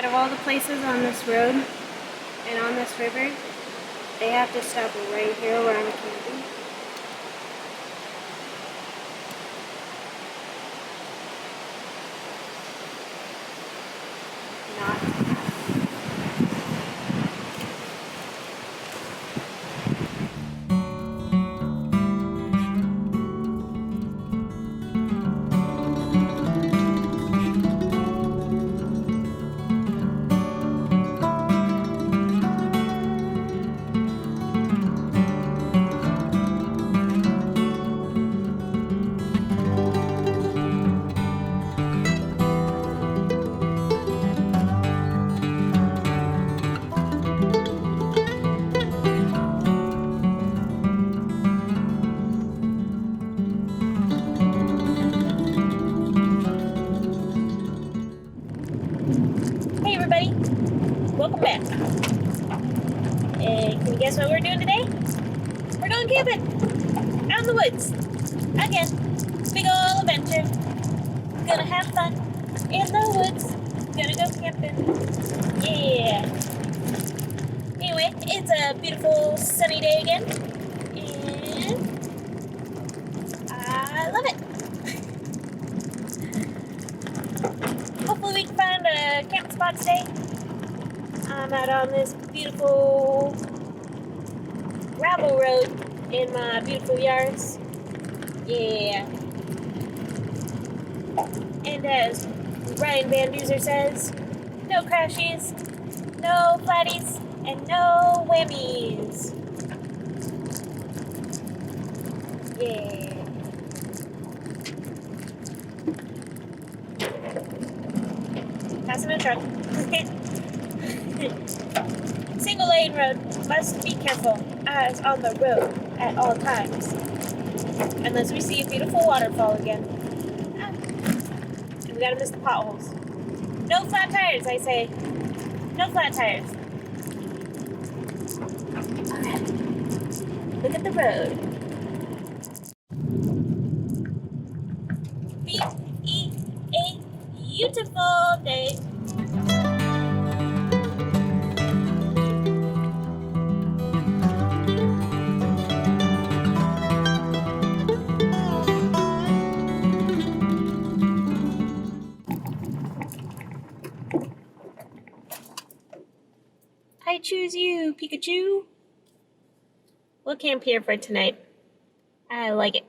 Out of all the places on this road and on this river, they have to stop right here where I'm camping. Hey everybody, welcome back. Can you guess what we're doing today? We're going camping out in the woods again. Big ol' adventure. Gonna have fun in the woods. Gonna go camping. Yeah. Anyway, it's a beautiful sunny day again, and I love it. Hopefully we can find a camp spot today. I'm out on this beautiful gravel road in my beautiful yards. Yeah. And as Ryan Van Duzer says, no crashies, no flatties, and no whammies. Yeah. Passing a truck. Single lane road. Must be careful. Eyes on the road at all times. Unless we see a beautiful waterfall again. And we gotta miss the potholes. No flat tires, I say. No flat tires. Alright. Look at the road. Be a beautiful day. I choose you, Pikachu. We'll camp here for tonight. I like it.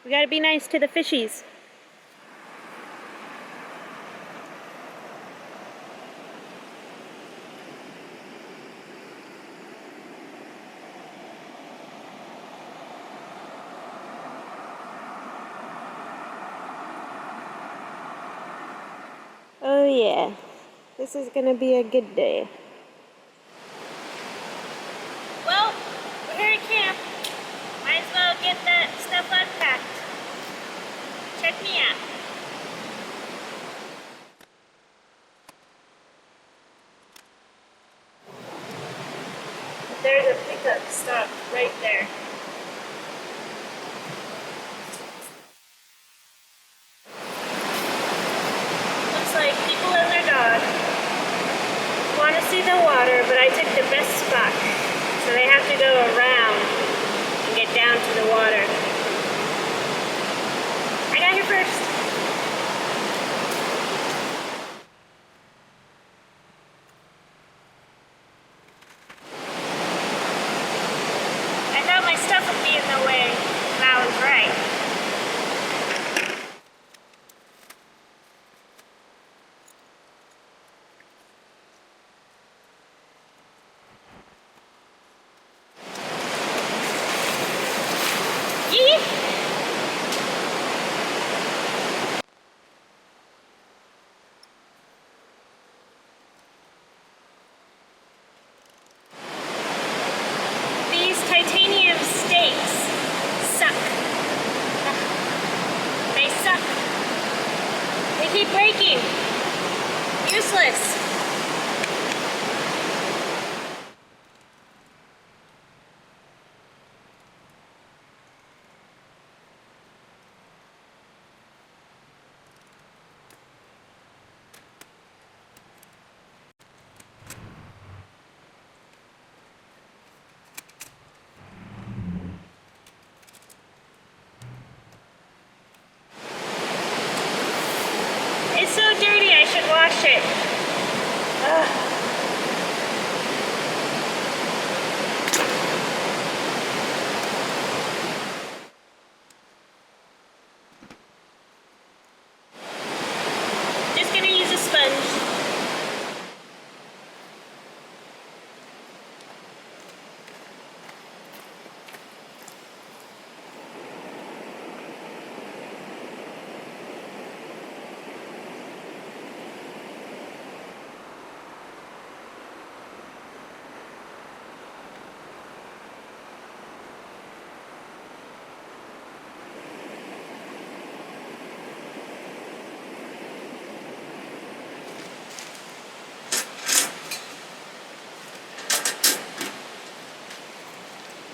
We gotta be nice to the fishies. Oh yeah, this is gonna be a good day. Well, we're here at camp. Might as well get that stuff unpacked. Check me out. There's a pickup stop right there. Looks like people and their dog want to see the water, but I took the best spot. So they have to go around and get down to the water. I got here first. I thought my stuff would be in the way, and I was right. keep braking. Useless. It's so dirty, I should wash it. Ugh. Just gonna use a sponge.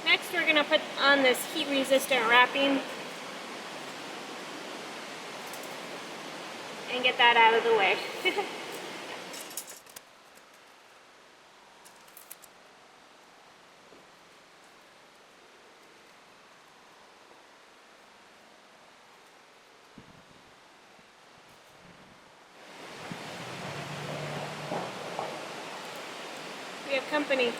Next, we're gonna put on this heat-resistant wrapping and get that out of the way. We have company.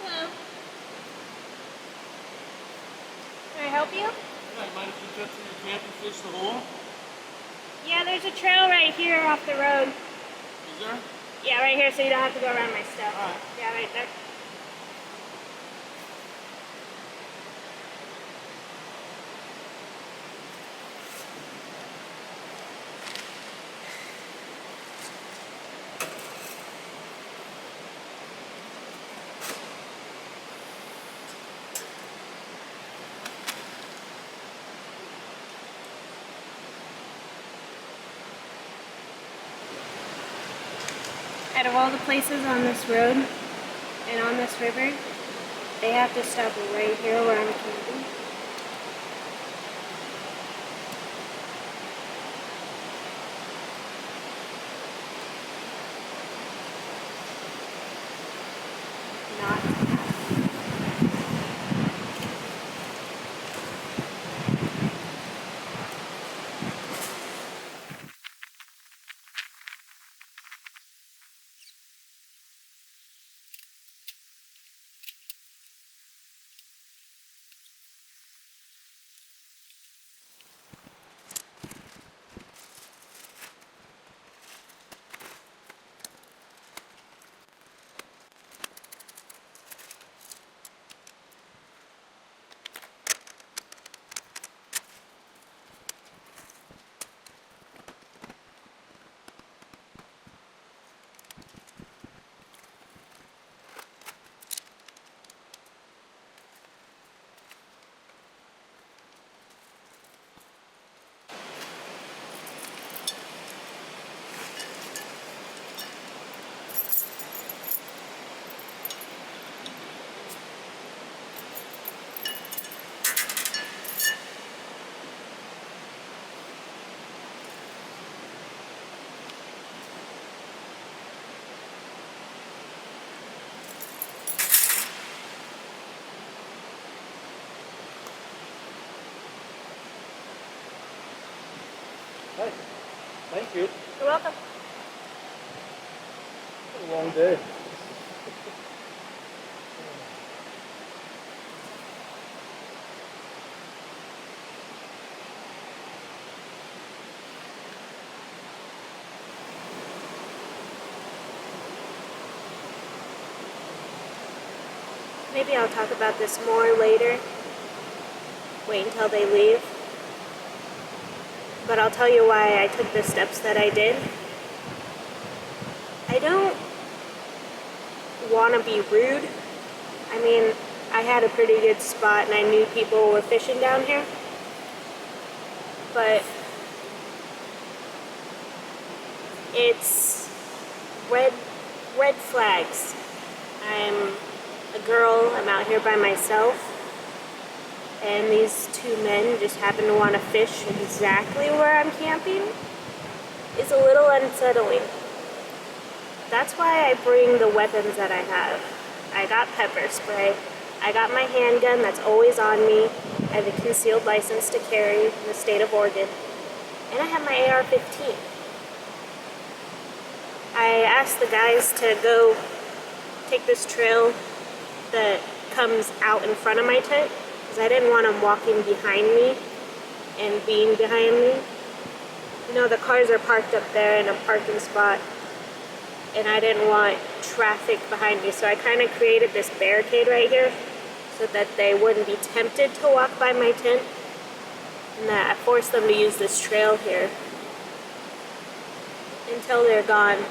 Hello. Can I help you? Yeah, mind if you jump in your camp and fish the hole? Yeah, there's a trail right here off the road. Is there? Yeah, right here, so you don't have to go around my stuff. Alright. Yeah, right there. Out of all the places on this road and on this river, they have to stop right here where I'm camping. Not. Hey, thank you. You're welcome. It's a long day. Maybe I'll talk about this more later. Wait until they leave. but I'll tell you why I took the steps that I did. I don't want to be rude. I mean, I had a pretty good spot and I knew people were fishing down here. But it's red flags. I'm a girl, I'm out here by myself, and these two men just happen to want to fish exactly where I'm camping. Is a little unsettling. That's why I bring the weapons that I have. I got pepper spray. I got my handgun that's always on me. I have a concealed license to carry in the state of Oregon. And I have my AR-15. I asked the guys to go take this trail that comes out in front of my tent because I didn't want them walking behind me and being behind me. You know, the cars are parked up there in a parking spot, and I didn't want traffic behind me, so I kind of created this barricade right here so that they wouldn't be tempted to walk by my tent, and that I forced them to use this trail here until they're gone.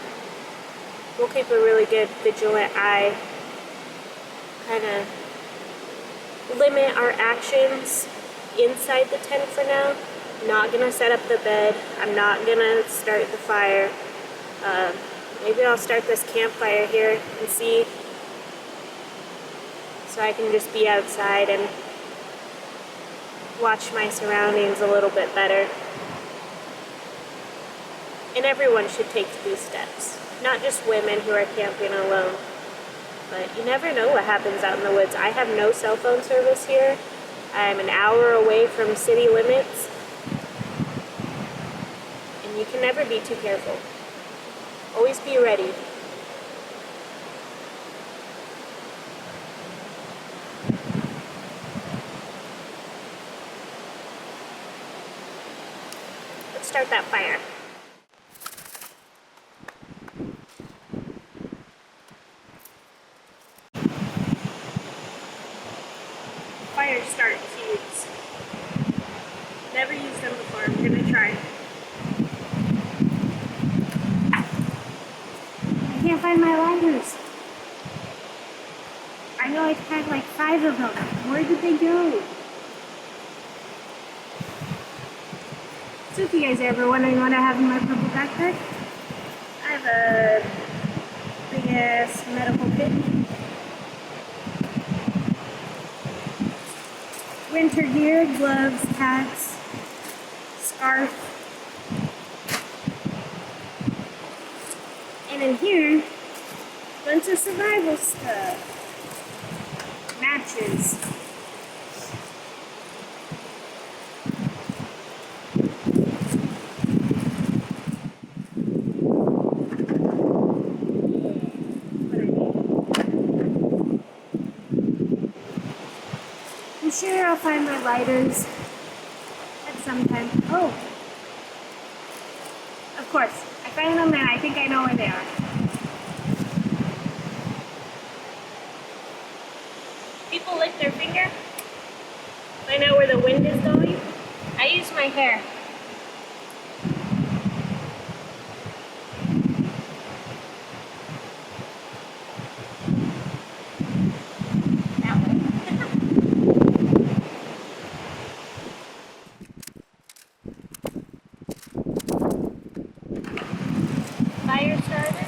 We'll keep a really good vigilant eye, kind of limit our actions inside the tent for now. Not gonna set up the bed. I'm not gonna start the fire. Maybe I'll start this campfire here and see, so I can just be outside and watch my surroundings a little bit better. And everyone should take these steps, not just women who are camping alone. But you never know what happens out in the woods. I have no cell phone service here. I'm an hour away from city limits. And you can never be too careful. Always be ready. Let's start that fire. Fire start cubes. Never used them before. I'm gonna try. I can't find my lighters. I know I had like 5 of them. Where did they go? So if you guys are ever wondering what I have in my purple backpack, I have a big ass medical kit. Winter gear, gloves, hats, scarf. And in here, bunch of survival stuff. Matches. I'm sure I'll find my lighters at some time. Oh! Of course, I found them and I think I know where they are. People lick their finger. Find out where the wind is going. I use my hair. That way. Fire starter.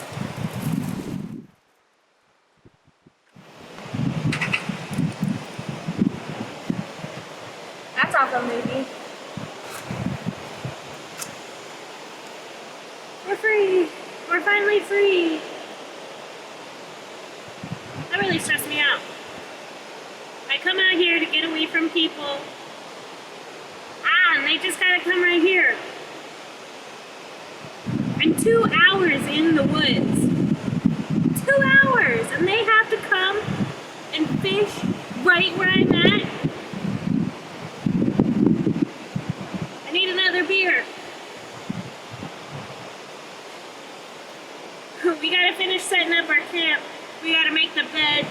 That's off a movie. We're free. We're finally free. That really stressed me out. I come out here to get away from people. And they just gotta come right here. I'm 2 hours in the woods. 2 hours! And they have to come and fish right where I'm at. I need another beer. We gotta finish setting up our camp. We gotta make the bed.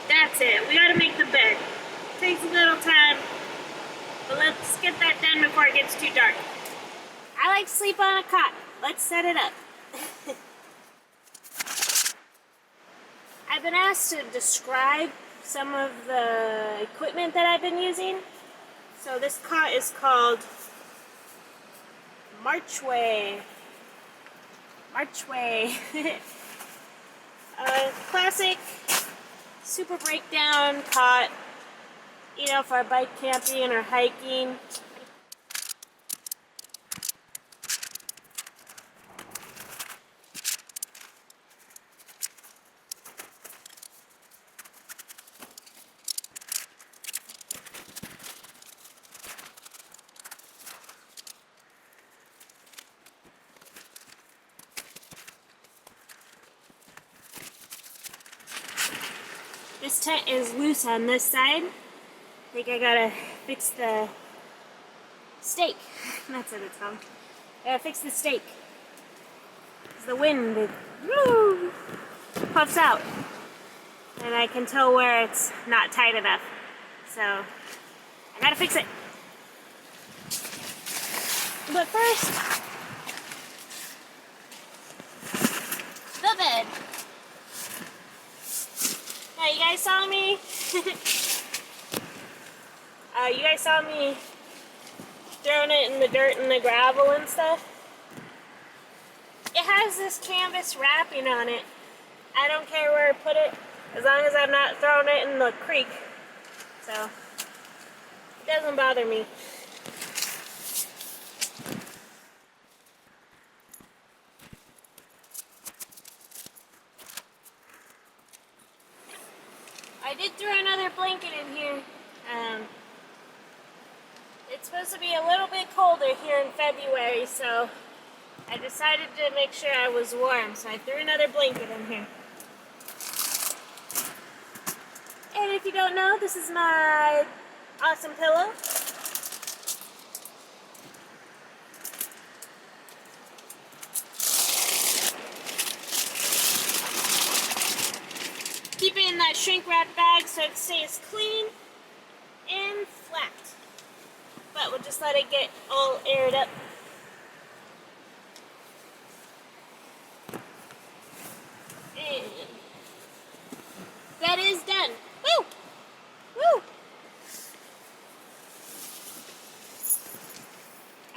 That's it. We gotta make the bed. Takes a little time. But let's get that done before it gets too dark. I like to sleep on a cot. Let's set it up. I've been asked to describe some of the equipment that I've been using. So this cot is called Marchway. Classic super breakdown cot, you know, for bike camping or hiking. This tent is loose on this side. I think I gotta fix the stake. That's what it's called. I gotta fix the stake. Because the wind puffs out. And I can tell where it's not tight enough. So, I gotta fix it. But first, the bed. Now, you guys saw me. You guys saw me throwing it in the dirt and the gravel and stuff. It has this canvas wrapping on it. I don't care where I put it, as long as I'm not throwing it in the creek. So, it doesn't bother me. I did throw another blanket in here. It's supposed to be a little bit colder here in February, so I decided to make sure I was warm, so I threw another blanket in here. And if you don't know, this is my awesome pillow. Keep it in that shrink wrap bag so it stays clean and flat. But we'll just let it get all aired up. And that is done. Woo! Woo!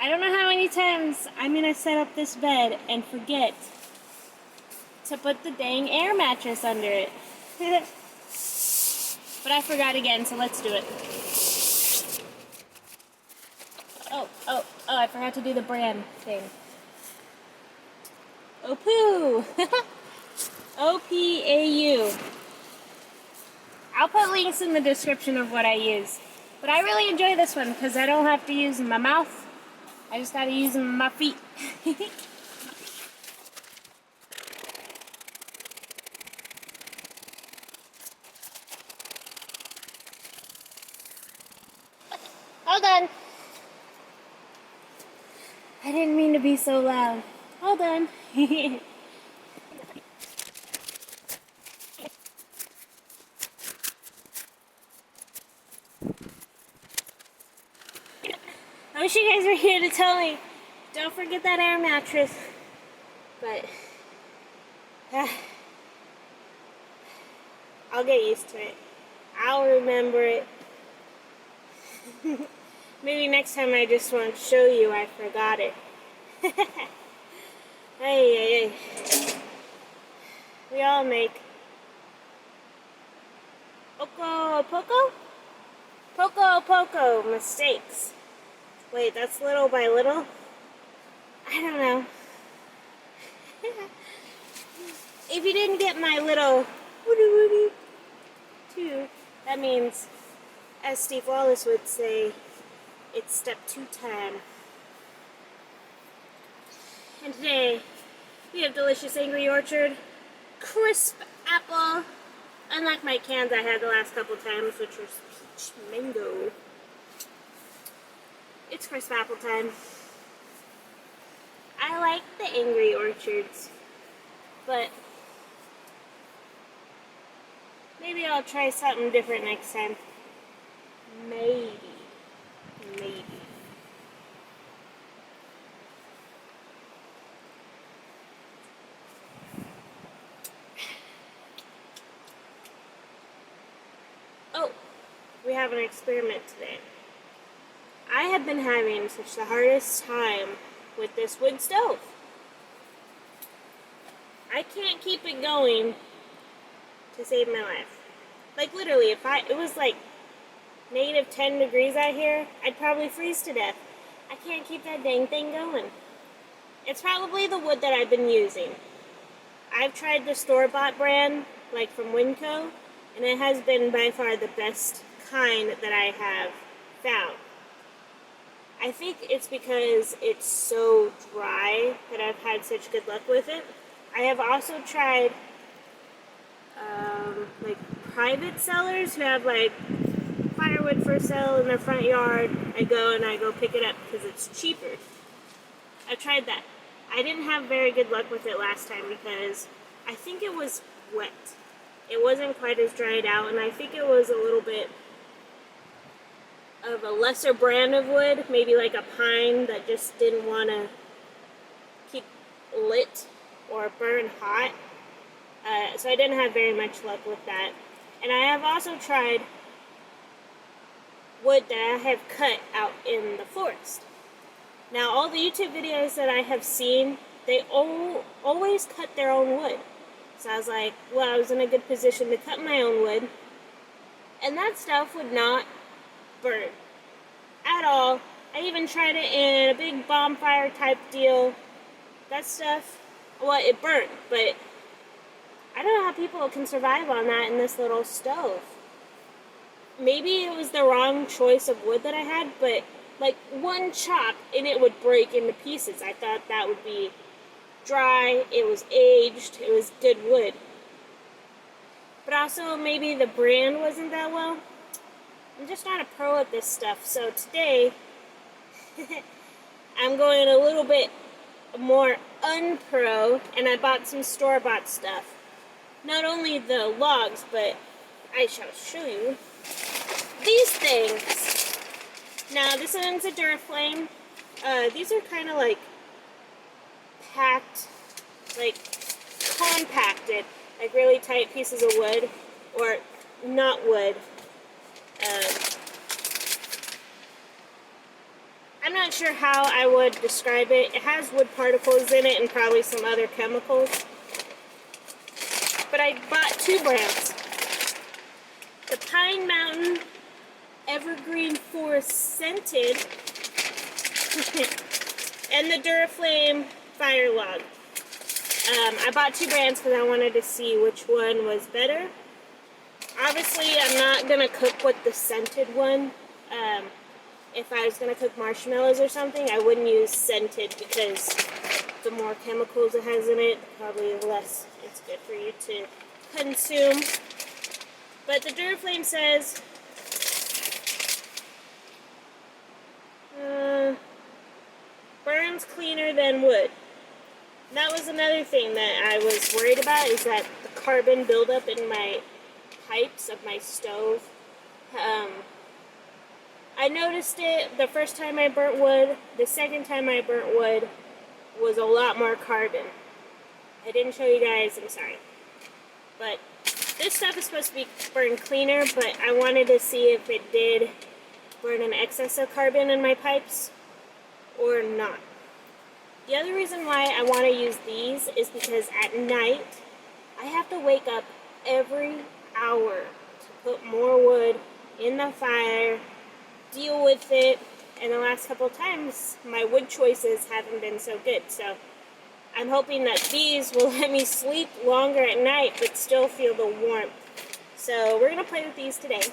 I don't know how many times I'm gonna set up this bed and forget to put the dang air mattress under it. But I forgot again, so let's do it. Oh, I forgot to do the brand thing. Opoo! O-P-A-U. I'll put links in the description of what I use. But I really enjoy this one because I don't have to use my mouth. I just gotta use my feet. Hold on. I didn't mean to be so loud. Hold on. I wish you guys were here to tell me, don't forget that air mattress. But, I'll get used to it. I'll remember it. Maybe next time I just want to show you I forgot it. Hey. We all make poco mistakes. Wait, that's little by little? I don't know. If you didn't get my little woody too, that means, as Steve Wallace would say, it's step 2 time. And today, we have delicious Angry Orchard, crisp apple, unlike my cans I had the last couple times, which were peach mango. It's crisp apple time. I like the Angry Orchards, but maybe I'll try something different next time. Maybe. Maybe. Oh, we have an experiment today. I have been having such the hardest time with this wood stove. I can't keep it going to save my life. Like literally, if it was like negative 10 degrees out here, I'd probably freeze to death. I can't keep that dang thing going. It's probably the wood that I've been using. I've tried the store-bought brand, like from Winco, and it has been by far the best kind that I have found. I think it's because it's so dry that I've had such good luck with it. I have also tried like private sellers who have like firewood for sale in their front yard. I go pick it up because it's cheaper. I tried that. I didn't have very good luck with it last time because I think it was wet. It wasn't quite as dried out, and I think it was a little bit of a lesser brand of wood, maybe like a pine that just didn't want to keep lit or burn hot. So I didn't have very much luck with that. And I have also tried wood that I have cut out in the forest. Now, all the YouTube videos that I have seen, they always cut their own wood. So I was like, well, I was in a good position to cut my own wood. And that stuff would not burn at all. I even tried it in a big bonfire type deal. That stuff, well, it burnt, but I don't know how people can survive on that in this little stove. Maybe it was the wrong choice of wood that I had, but like one chop and it would break into pieces. I thought that would be dry, it was aged, it was good wood. But also maybe the brand wasn't that well. I'm just not a pro at this stuff, so today I'm going a little bit more unpro, and I bought some store-bought stuff. Not only the logs, but I shall show you these things. Now, this one's a duraflame. These are kind of like packed, like compacted, like really tight pieces of wood, or not wood. I'm not sure how I would describe it. It has wood particles in it and probably some other chemicals. But I bought two brands. The Pine Mountain Evergreen Forest Scented and the Duraflame Fire Log. I bought two brands because I wanted to see which one was better. Obviously, I'm not going to cook with the scented one. If I was going to cook marshmallows or something, I wouldn't use scented because the more chemicals it has in it, probably the less it's good for you to consume. But the Duraflame says burns cleaner than wood. That was another thing that I was worried about, is that the carbon buildup in my pipes of my stove. I noticed it the first time I burnt wood. The second time I burnt wood was a lot more carbon. I didn't show you guys, I'm sorry. But this stuff is supposed to be burned cleaner, but I wanted to see if it did burn an excess of carbon in my pipes or not. The other reason why I want to use these is because at night I have to wake up every hour to put more wood in the fire, deal with it, and the last couple of times my wood choices haven't been so good. So I'm hoping that these will let me sleep longer at night but still feel the warmth. So we're going to play with these today.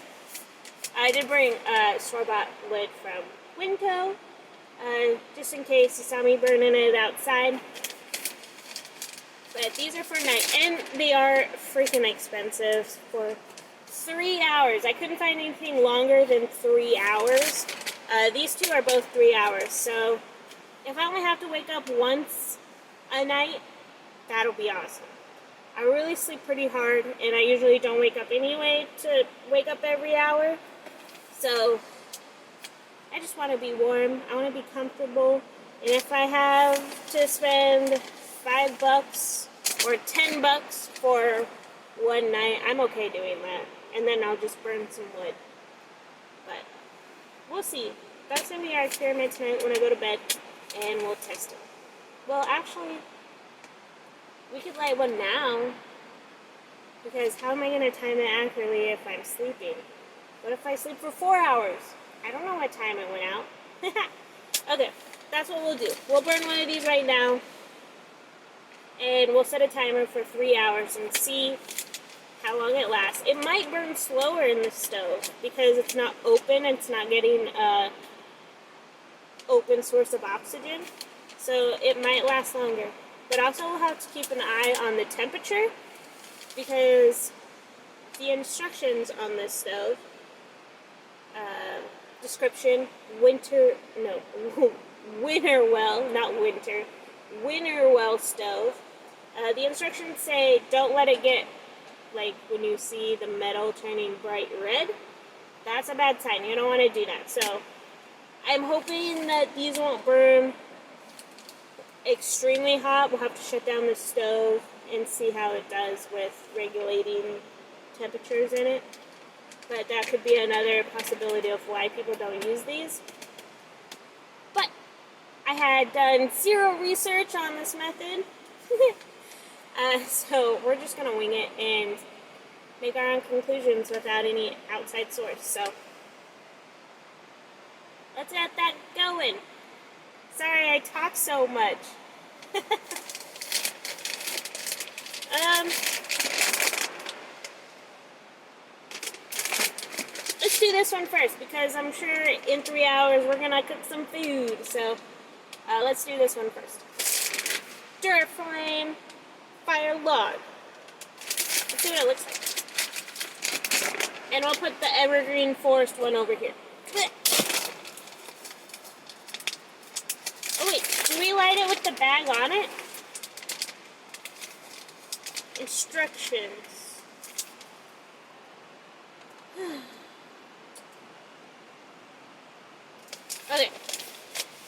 I did bring store-bought wood from Winco, just in case you saw me burning it outside. But these are for night, and they are freaking expensive for 3 hours. I couldn't find anything longer than 3 hours. These two are both 3 hours, so if I only have to wake up once a night, that'll be awesome. I really sleep pretty hard, and I usually don't wake up anyway to wake up every hour. So I just want to be warm. I want to be comfortable. And if I have to spend $5 or $10 for one night, I'm okay doing that. And then I'll just burn some wood. But we'll see. That's going to be our experiment tonight when I go to bed. And we'll test it. Well, actually, we could light one now. Because how am I going to time it accurately if I'm sleeping? What if I sleep for 4 hours? I don't know what time it went out. Okay, that's what we'll do. We'll burn one of these right now. And we'll set a timer for 3 hours and see how long it lasts. It might burn slower in the stove because it's not open and it's not getting an open source of oxygen. So it might last longer. But also we'll have to keep an eye on the temperature because the instructions on this stove, description, winter well, not winter, winter well stove. The instructions say don't let it get, like when you see the metal turning bright red, that's a bad sign. You don't want to do that. So I'm hoping that these won't burn extremely hot. We'll have to shut down the stove and see how it does with regulating temperatures in it. But that could be another possibility of why people don't use these. But I had done zero research on this method. So we're just going to wing it and make our own conclusions without any outside source. So let's get that going. Sorry I talk so much. Let's do this one first because I'm sure in 3 hours we're gonna cook some food. So let's do this one first. Duraflame fire log. Let's see what it looks like. And we'll put the evergreen forest one over here. Oh wait, do we light it with the bag on it? Instructions. Okay,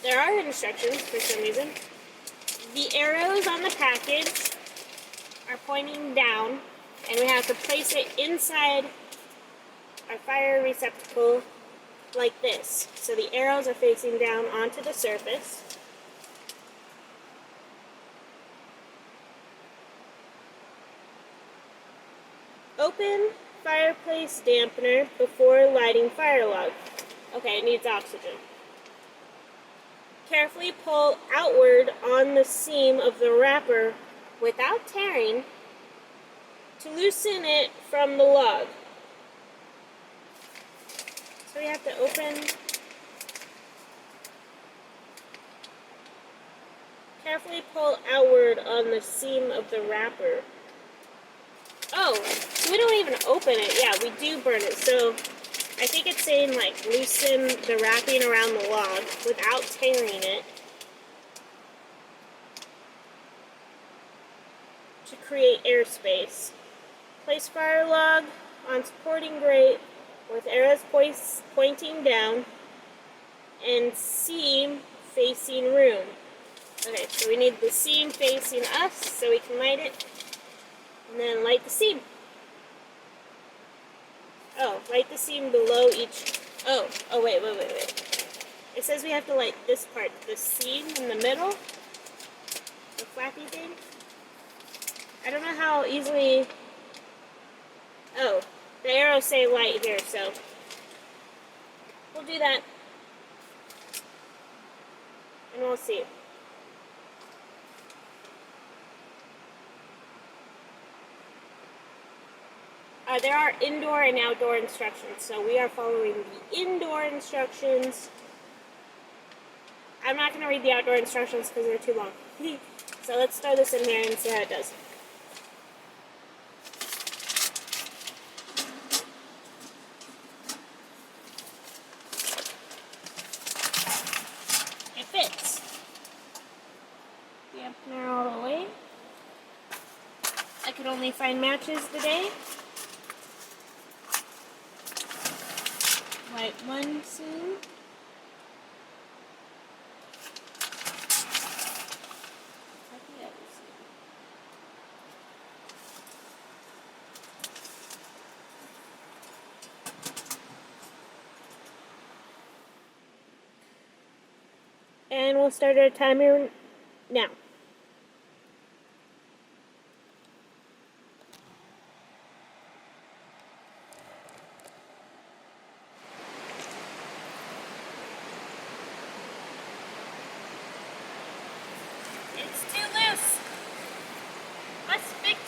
there are instructions for some reason. The arrows on the package are pointing down, and we have to place it inside our fire receptacle like this. So the arrows are facing down onto the surface. Open fireplace dampener before lighting fire log. Okay, it needs oxygen. Carefully pull outward on the seam of the wrapper without tearing to loosen it from the log. So we have to open. Carefully pull outward on the seam of the wrapper. Oh, so we don't even open it. Yeah, we do burn it. So I think it's saying like loosen the wrapping around the log without tearing it to create airspace. Place fire log on supporting grate with arrows pointing down and seam facing room. Okay, so we need the seam facing us so we can light it. And then light the seam. Oh, light the seam below each. Oh, wait. It says we have to light this part, the seam in the middle, the flappy thing. I don't know how easily. Oh, the arrows say light here, so we'll do that. And we'll see. There are indoor and outdoor instructions, so we are following the indoor instructions. I'm not going to read the outdoor instructions because they're too long. So let's throw this in here and see how it does. It fits. Dampener all the way. I could only find matches today. Light one seam. And we'll start our timer now. It's too loose. Must fix.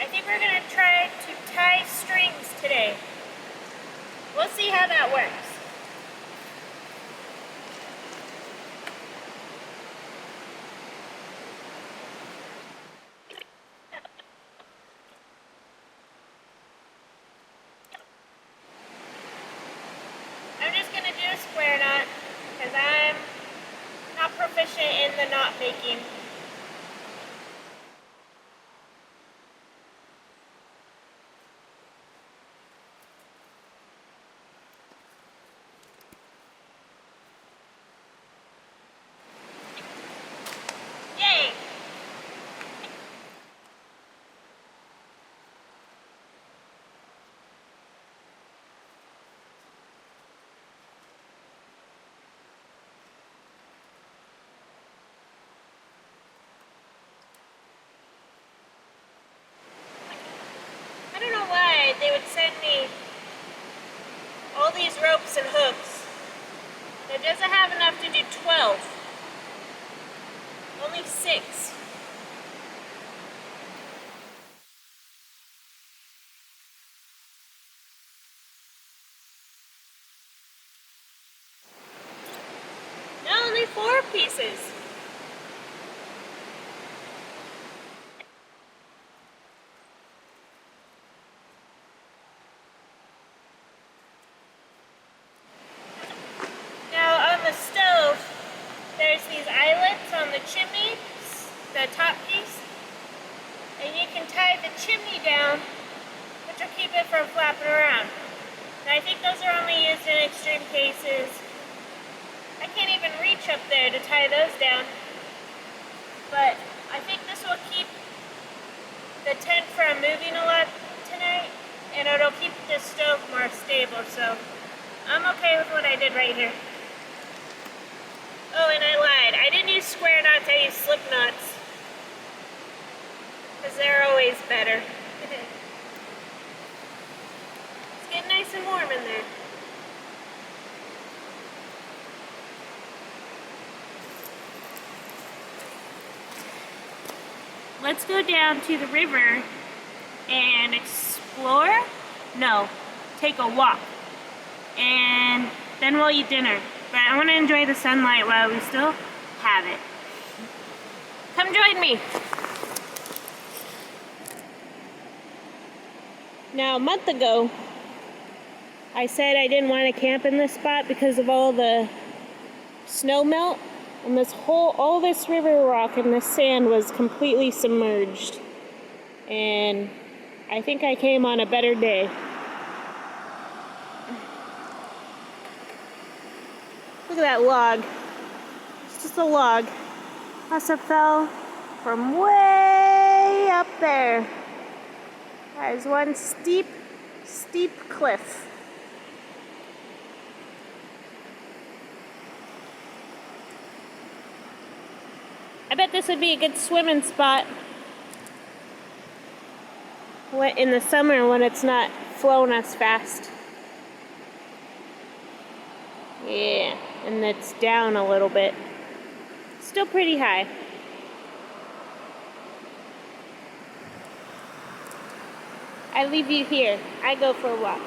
I think we're going to try to tie strings today. We'll see how that works. I'm just going to do a square knot because I'm not proficient in the knot making. Yay! I don't know why they would send me all these ropes and hooks. It doesn't have enough to do 12. Only 6. No, only 4 pieces. Now on the stove, there's these eyelets on the chimney, the top piece, and you can tie the chimney down, which will keep it from flapping around. And I think those are only used in extreme cases. I can't even reach up there to tie those down, but I think this will keep the tent from moving a lot tonight, and it'll keep the stove more stable, so I'm okay with what I did right here. Oh, and I lied. I didn't use square knots, I used slip knots. Because they're always better. It's getting nice and warm in there. Let's go down to the river and explore? No, take a walk. And then we'll eat dinner. But I want to enjoy the sunlight while we still have it. Come join me. Now, a month ago, I said I didn't want to camp in this spot because of all the snow melt. And all this river rock and this sand was completely submerged. And I think I came on a better day. Look at that log. It's just a log. Must have fell from way up there. That is one steep, steep cliff. I bet this would be a good swimming spot in the summer when it's not flowing as fast. Yeah, and it's down a little bit. Still pretty high. I leave you here. I go for a walk.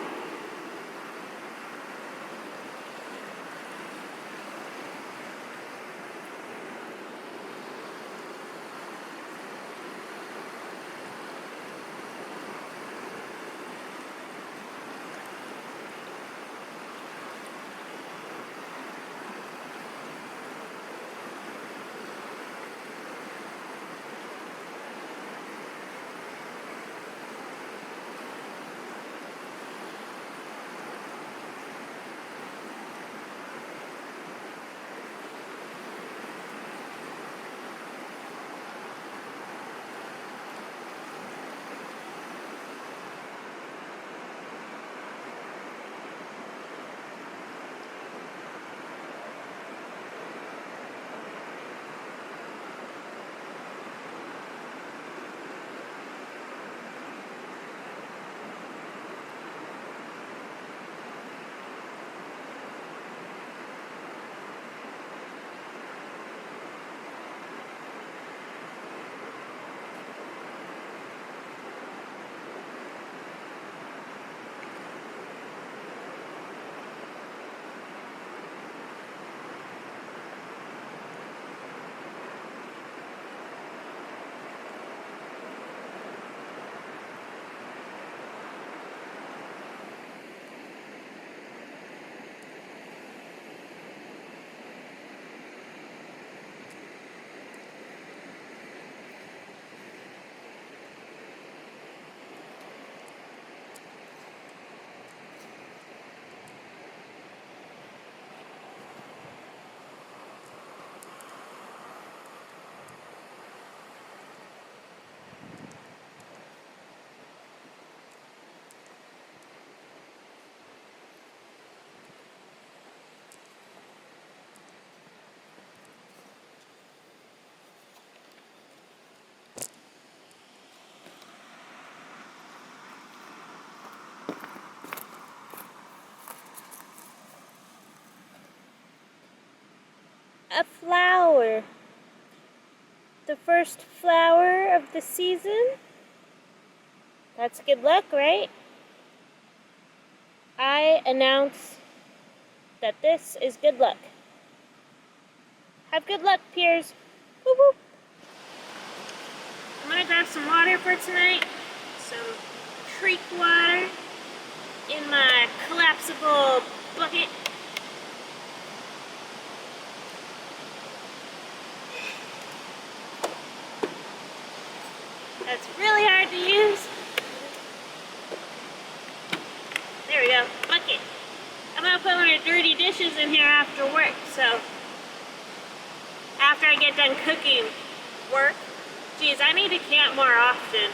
a flower. The first flower of the season. That's good luck, right? I announce that this is good luck. Have good luck, Piers. Woo woo. I'm gonna grab some water for tonight. Some creek water in my collapsible bucket. That's really hard to use. There we go, bucket. I'm gonna put my dirty dishes in here after work, so after I get done cooking work. Geez, I need to camp more often.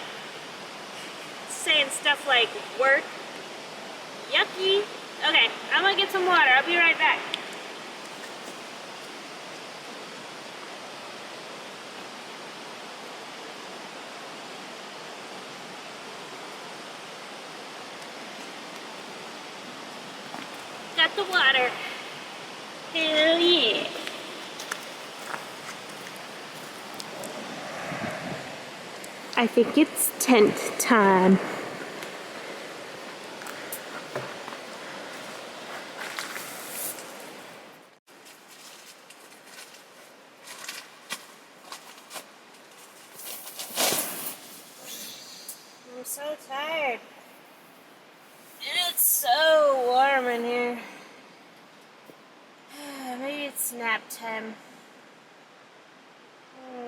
Saying stuff like work. Yucky. Okay, I'm gonna get some water. I'll be right back. Got the water. Hell yeah. I think it's tent time. I'm so tired. And it's so warm in here. Maybe it's nap time.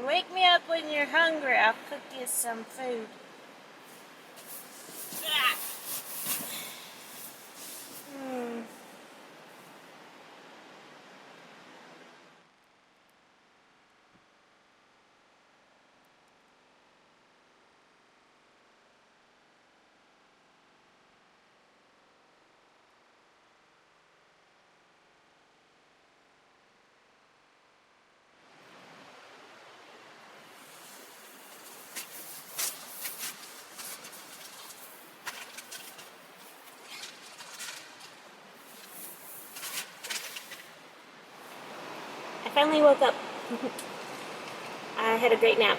Wake me up when you're hungry. I'll cook you some food. Ah. I finally woke up. I had a great nap.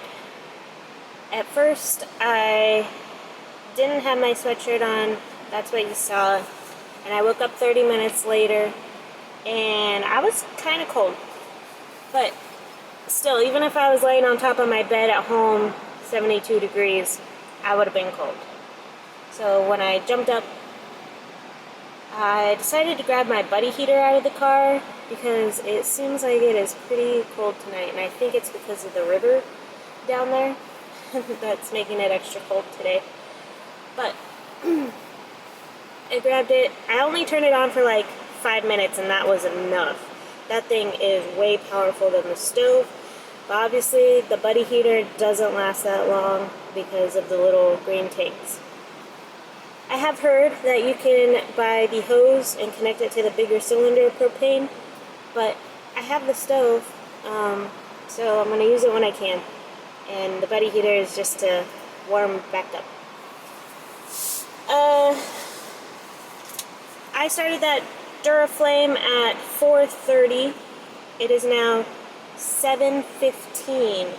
At first, I didn't have my sweatshirt on. That's what you saw. And I woke up 30 minutes later, and I was kind of cold. But still, even if I was laying on top of my bed at home, 72 degrees, I would have been cold. So when I jumped up, I decided to grab my buddy heater out of the car because it seems like it is pretty cold tonight, and I think it's because of the river down there that's making it extra cold today. But I grabbed it. I only turned it on for like 5 minutes, and that was enough. That thing is way powerful than the stove. But obviously, the buddy heater doesn't last that long because of the little green tanks. I have heard that you can buy the hose and connect it to the bigger cylinder of propane, but I have the stove, so I'm going to use it when I can. And the buddy heater is just to warm back up. I started that duraflame at 4:30. It is now 7:15,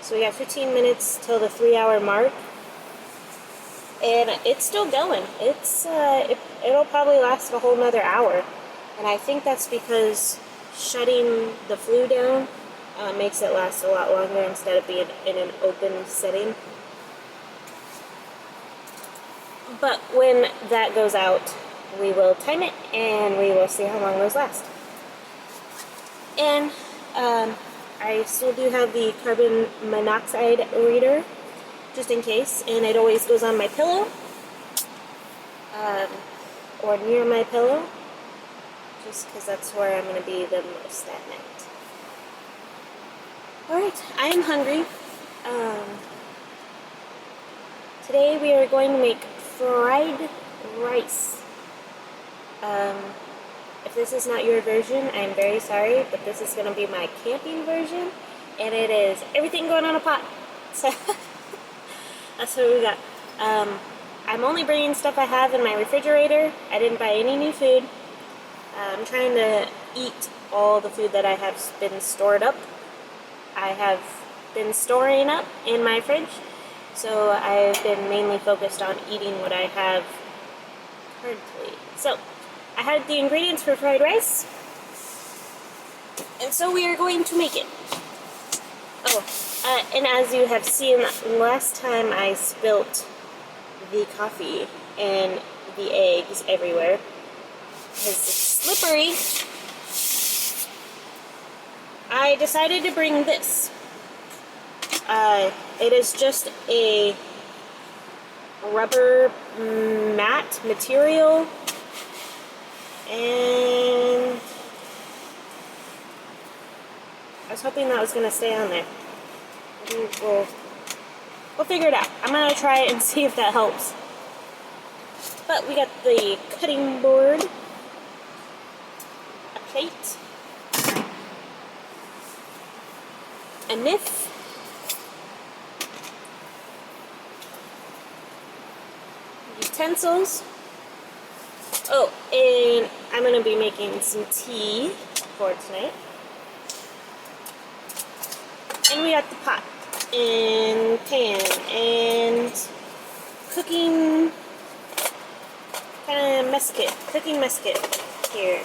so we got 15 minutes till the 3-hour mark. And it's still going. It'll probably last a whole nother hour. And I think that's because shutting the flue down makes it last a lot longer instead of being in an open setting. But when that goes out, we will time it and we will see how long those last. And I still do have the carbon monoxide reader, just in case, and it always goes on my pillow, or near my pillow, just because that's where I'm going to be the most that night. Alright, I am hungry. Today we are going to make fried rice. If this is not your version, I'm very sorry, but this is going to be my camping version, and it is everything going on a pot. So that's what we got. I'm only bringing stuff I have in my refrigerator. I didn't buy any new food. I'm trying to eat all the food that I have been stored up. I have been storing up in my fridge, so I've been mainly focused on eating what I have currently. So, I had the ingredients for fried rice, and so we are going to make it. Oh, and as you have seen, last time I spilt the coffee and the eggs everywhere because it's slippery. I decided to bring this. It is just a rubber mat material, and I was hoping that was going to stay on there. Maybe we'll figure it out. I'm going to try it and see if that helps. But we got the cutting board, a plate, a knife, utensils. Oh, and I'm going to be making some tea for tonight. And we got the pot and pan and cooking kind of mess kit, cooking mess kit here.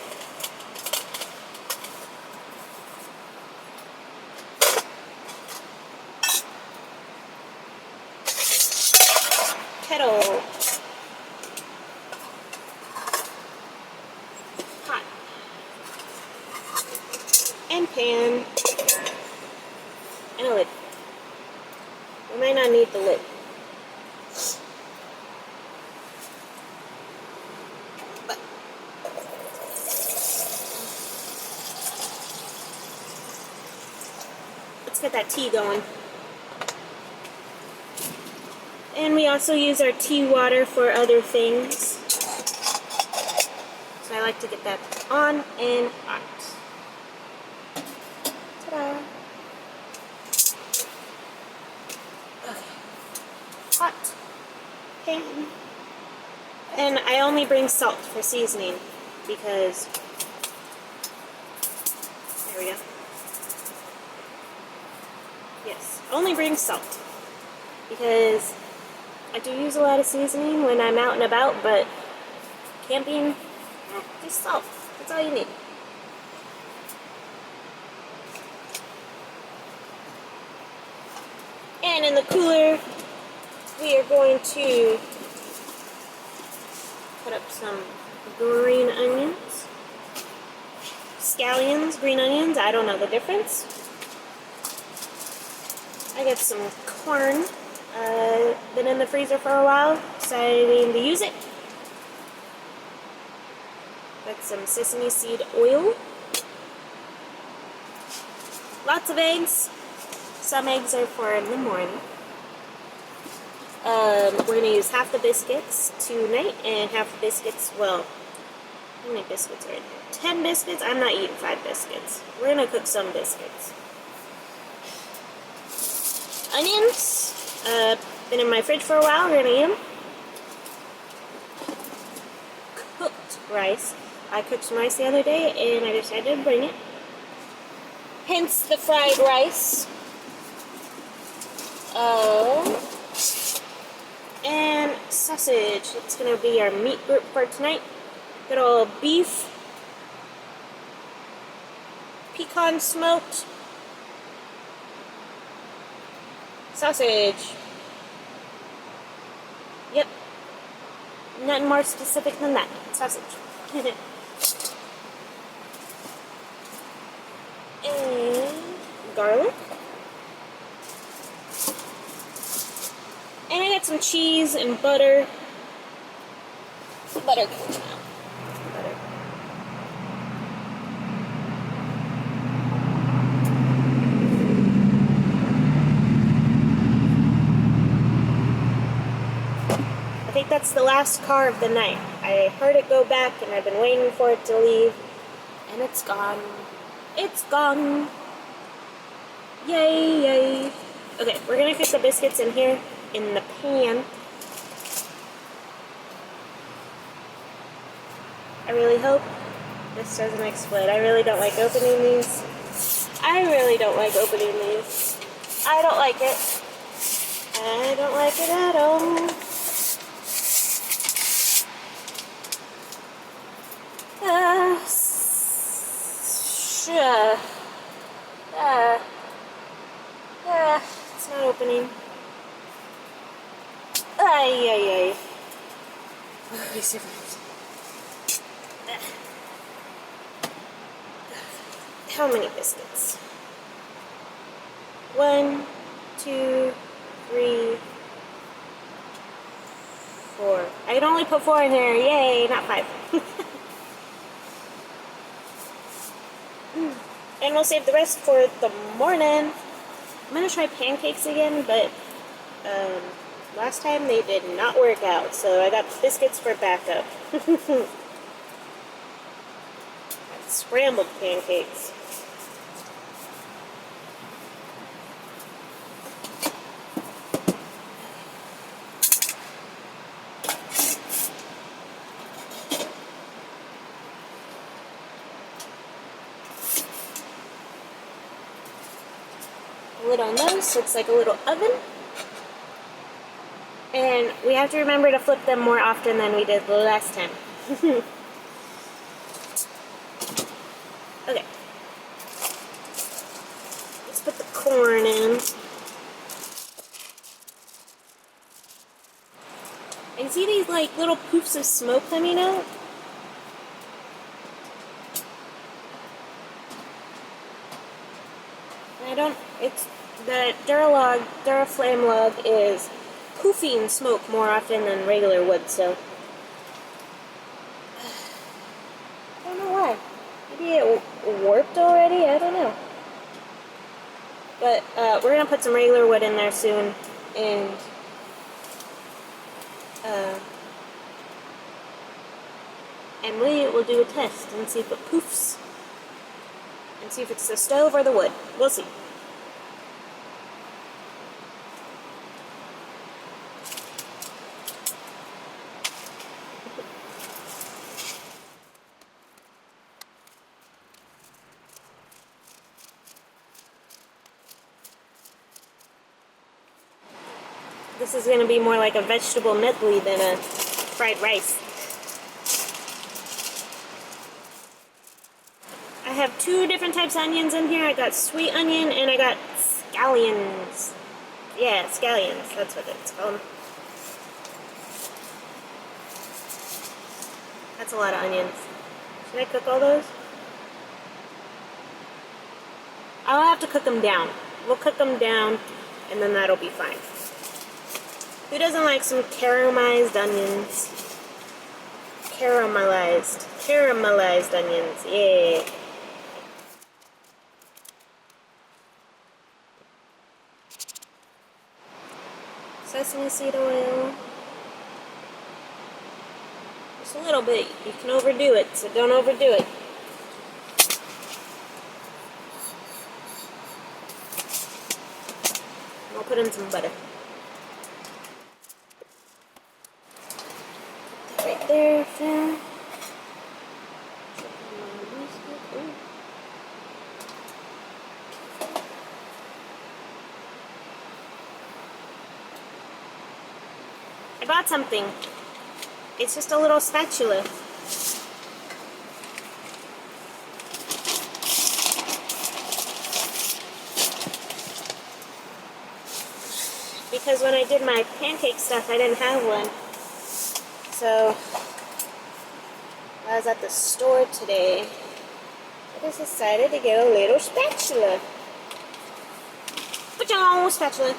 Kettle. Pot. And pan. And a lid. We might not need the lid. But let's get that tea going. And we also use our tea water for other things. So I like to get that on and hot. Ta-da! Hot pan. And I only bring salt for seasoning because, there we go. Yes, only bring salt because I do use a lot of seasoning when I'm out and about, but camping, just salt. That's all you need. And in the cooler, we are going to cut up some green onions. Scallions, green onions, I don't know the difference. I got some corn. Been in the freezer for a while, deciding to use it. Got some sesame seed oil. Lots of eggs. Some eggs are for in the morning. We're going to use half the biscuits tonight and half the biscuits, well, how many biscuits are in here? 10 biscuits? I'm not eating 5 biscuits. We're going to cook some biscuits. Onions. Been in my fridge for a while. We're going to eat them. Cooked rice. I cooked some rice the other day and I decided to bring it. Hence the fried rice. And sausage. It's going to be our meat group for tonight. Good old beef. Pecan smoked. Sausage. Yep. Nothing more specific than that. Sausage. And garlic. And I got some cheese and butter. Butter goes now. Butter. I think that's the last car of the night. I heard it go back and I've been waiting for it to leave. And it's gone. It's gone. Yay, yay. Okay, we're gonna cook the biscuits in here in the pan. I really hope This doesn't explode. I really don't like opening these. I really don't like opening these. I don't like it. I don't like it at all. Sure. It's not opening. Ay, ay, ay. How many biscuits? 1, 2, 3, 4. I can only put 4 in there. Yay, not 5. And we'll save the rest for the morning. I'm gonna try pancakes again, but last time they did not work out, so I got biscuits for backup. Scrambled pancakes. Lid on those, looks like a little oven. And we have to remember to flip them more often than we did last time. Okay. Let's put the corn in. I can see these like little poofs of smoke coming out. It's the duraflame log is poofing smoke more often than regular wood, so I don't know why. Maybe it warped already? I don't know. But we're gonna put some regular wood in there soon, and we will do a test and see if it poofs, and see if it's the stove or the wood. We'll see. This is going to be more like a vegetable medley than a fried rice. I have 2 different types of onions in here. I got sweet onion and I got scallions. Yeah, scallions. That's what it's called. That's a lot of onions. Should I cook all those? I'll have to cook them down. We'll cook them down and then that'll be fine. Who doesn't like some caramelized onions? Caramelized onions, yeah. Sesame seed oil. Just a little bit. You can overdo it, so don't overdo it. And I'll put in some butter. Right there, Finn. I bought something. It's just a little spatula. Because when I did my pancake stuff, I didn't have one. So, I was at the store today. I just decided to get a little spatula. Pajong spatula.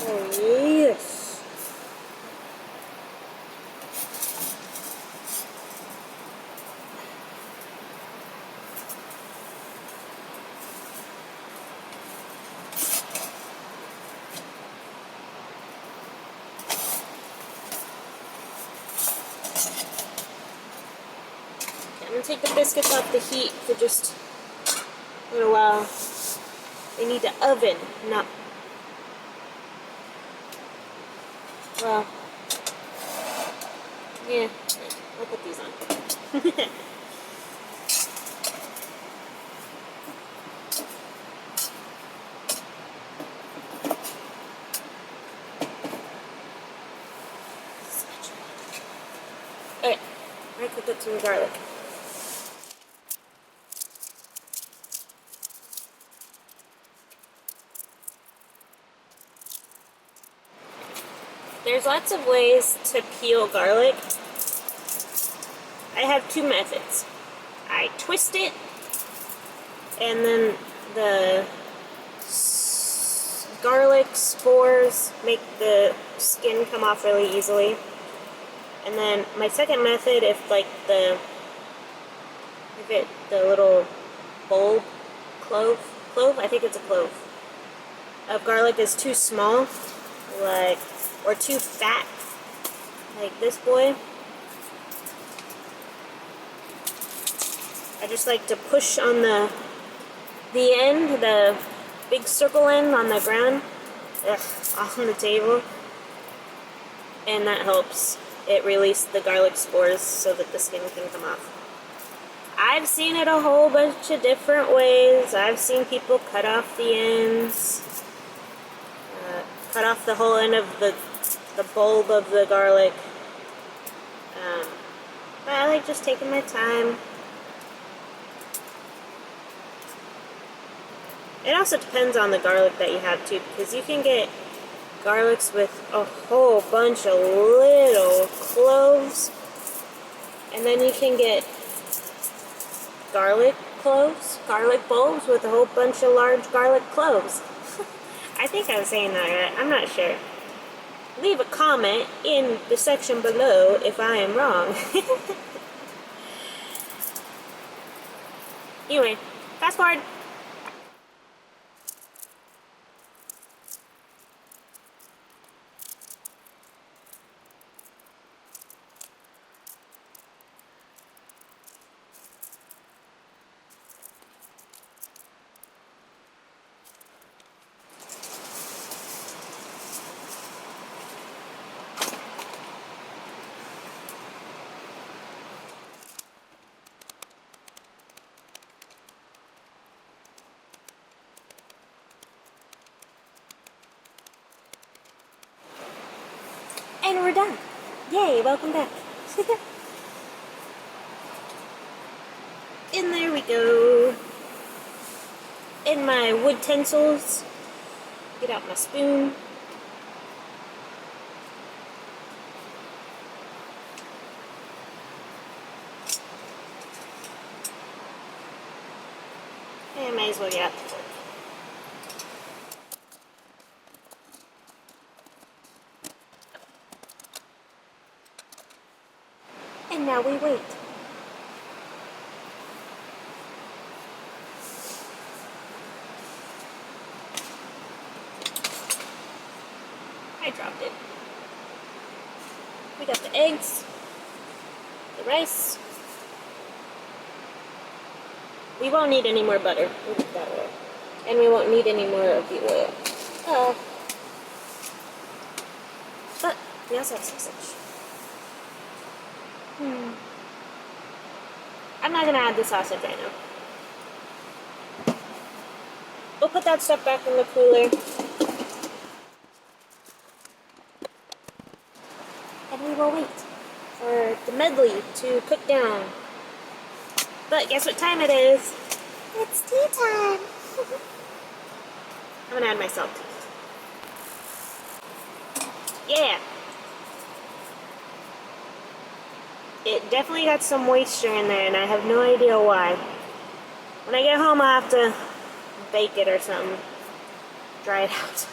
Oh, yes. I'm going to take the biscuits off the heat for just a little while. They need the oven, not... Well, yeah. I'll put these on. Okay, I cooked up some garlic. There's lots of ways to peel garlic. I have two methods. I twist it, and then the garlic spores make the skin come off really easily. And then my second method, if like the little bulb, clove, I think it's a clove, of garlic is too small, like, or too fat, like this boy, I just like to push on the end, the big circle end on the ground, off on the table, and that helps it release the garlic spores so that the skin can come off. I've seen it a whole bunch of different ways. I've seen people cut off the ends, cut off the whole end of the bulb of the garlic. But I like just taking my time. It also depends on the garlic that you have too, because you can get garlics with a whole bunch of little cloves, and then you can get garlic bulbs with a whole bunch of large garlic cloves. I think I'm saying that right. I'm not sure. Leave a comment in the section below if I am wrong. Anyway, fast forward. And we're done. Yay, welcome back. And there we go. In my wood utensils. Get out my spoon. And I might as well get out the fork. And now we wait. I dropped it. We got the eggs, the rice. We won't need any more butter. We'll put that away. And we won't need any more of the oil. But we also have sausage. I'm not gonna add the sausage right now. We'll put that stuff back in the cooler. And we will wait for the medley to cook down. But guess what time it is? It's tea time! I'm gonna add my salt. Yeah! It definitely got some moisture in there, and I have no idea why. When I get home, I'll have to bake it or something. Dry it out.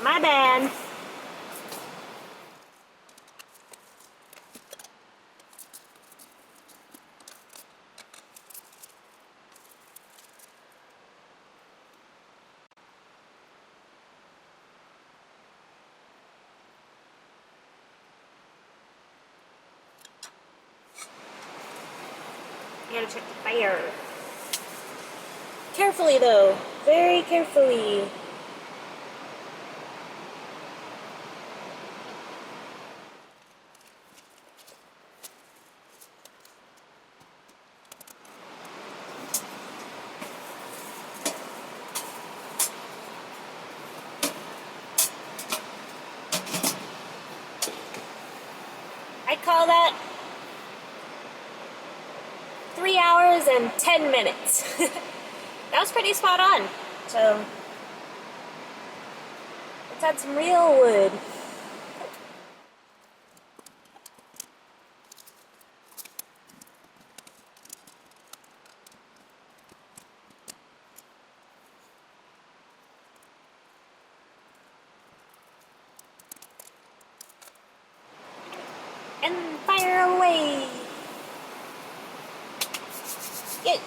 My bad. You gotta check the fire. Carefully though, very carefully. call that 3 hours and 10 minutes. That was pretty spot on. So let's add some real wood. And fire away! Yay!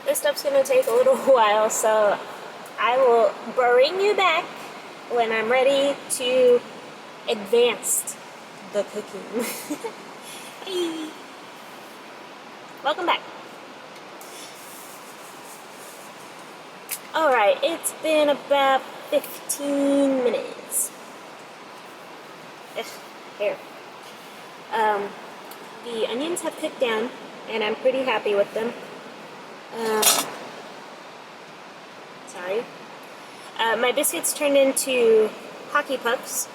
This stuff's gonna take a little while, so I will bring you back when I'm ready to advance the cooking. Hey! Welcome back. Alright, it's been about 15 minutes. Here. The onions have cooked down, and I'm pretty happy with them. Sorry. My biscuits turned into hockey pucks,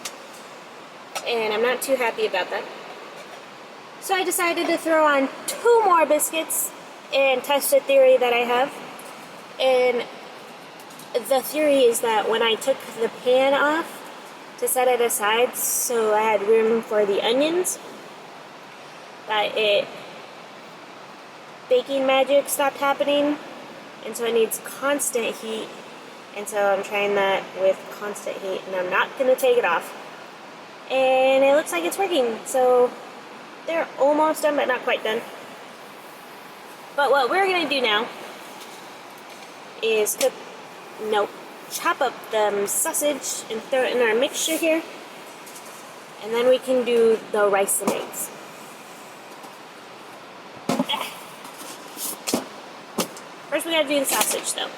and I'm not too happy about that. So I decided to throw on 2 more biscuits and test a theory that I have. And the theory is that when I took the pan off to set it aside so I had room for the onions, that baking magic stopped happening, and so it needs constant heat, and so I'm trying that with constant heat, and I'm not going to take it off. And it looks like it's working, so they're almost done, but not quite done. But what we're going to do now is chop up the sausage and throw it in our mixture here, and then we can do the rice and eggs. First we gotta do the sausage though.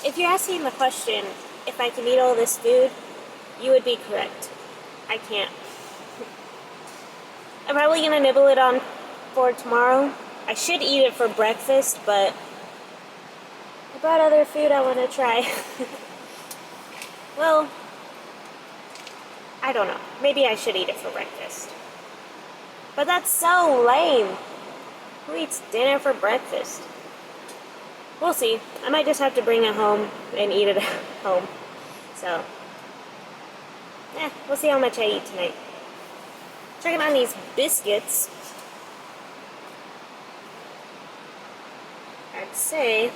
If you're asking the question, if I can eat all this food, you would be correct. I can't. I'm probably going to nibble it on for tomorrow. I should eat it for breakfast, but I brought other food I want to try. Well, I don't know. Maybe I should eat it for breakfast. But that's so lame. Who eats dinner for breakfast? We'll see. I might just have to bring it home and eat it at home. So, we'll see how much I eat tonight. Checking on these biscuits. I'd say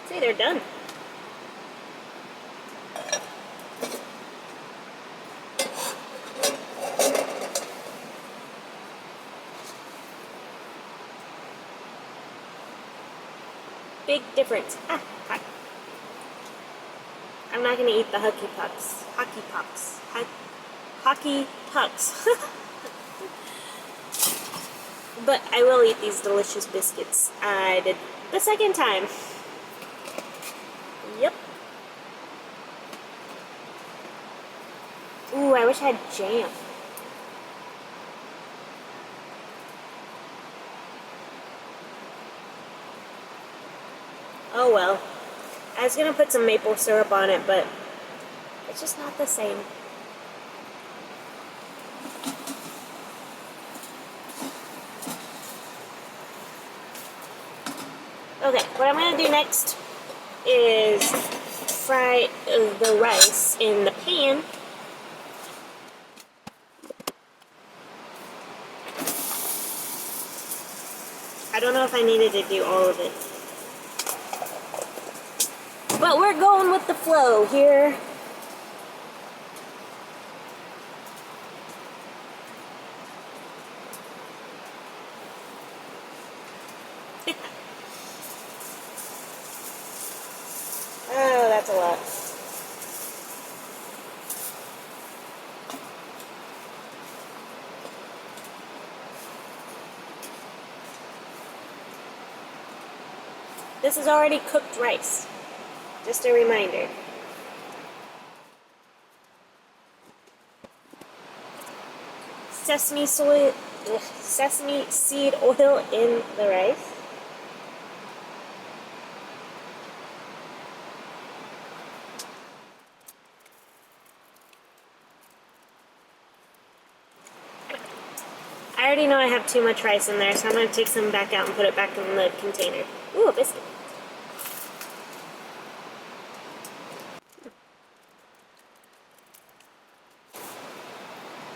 they're done. Big difference. Hi. I'm not gonna eat the hockey pucks. Hockey pucks. But I will eat these delicious biscuits. I did the second time. Yep. Ooh, I wish I had jam. Oh well. I was gonna put some maple syrup on it, but it's just not the same. Okay, what I'm gonna do next is fry the rice in the pan. I don't know if I needed to do all of it. But we're going with the flow here. that's a lot. This is already cooked rice. Just a reminder. Sesame seed oil in the rice. I already know I have too much rice in there, so I'm going to take some back out and put it back in the container. Ooh, a biscuit.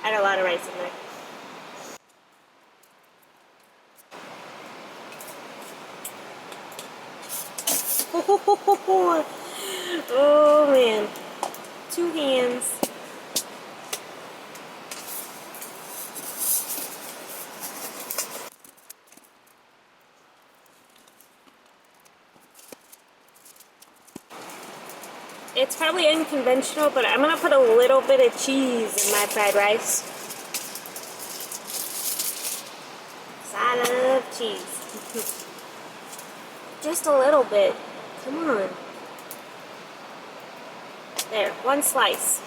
I had a lot of rice in there. Oh man, 2 hands. It's probably unconventional, but I'm gonna put a little bit of cheese in my fried rice. 'Cause I love cheese. Just a little bit. Come on. There, 1 slice.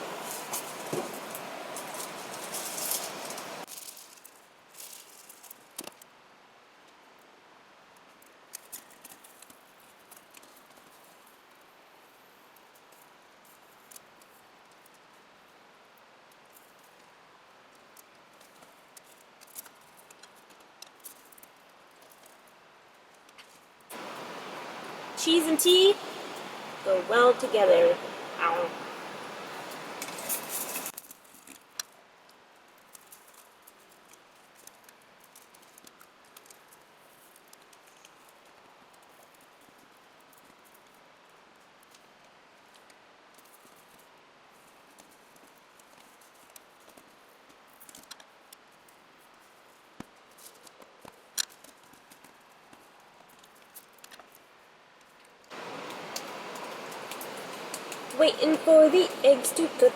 Cheese and tea go well together. Ow. Waiting for the eggs to cook.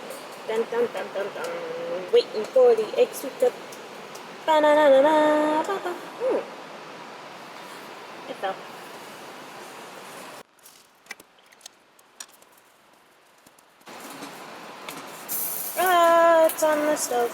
Dun dun dun dun dun. Waiting for the eggs to cook. Ba na na na na ba ba. Ooh. It fell. Ah, it's on the stove.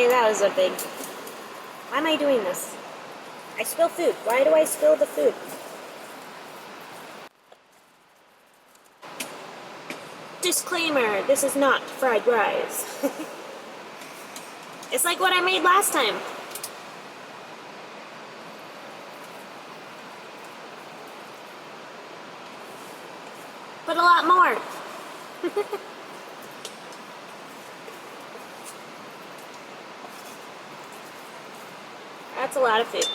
That was a big... Why am I doing this? I spill food. Why do I spill the food? Disclaimer, this is not fried rice. It's like what I made last time. But a lot more. That's a lot of food.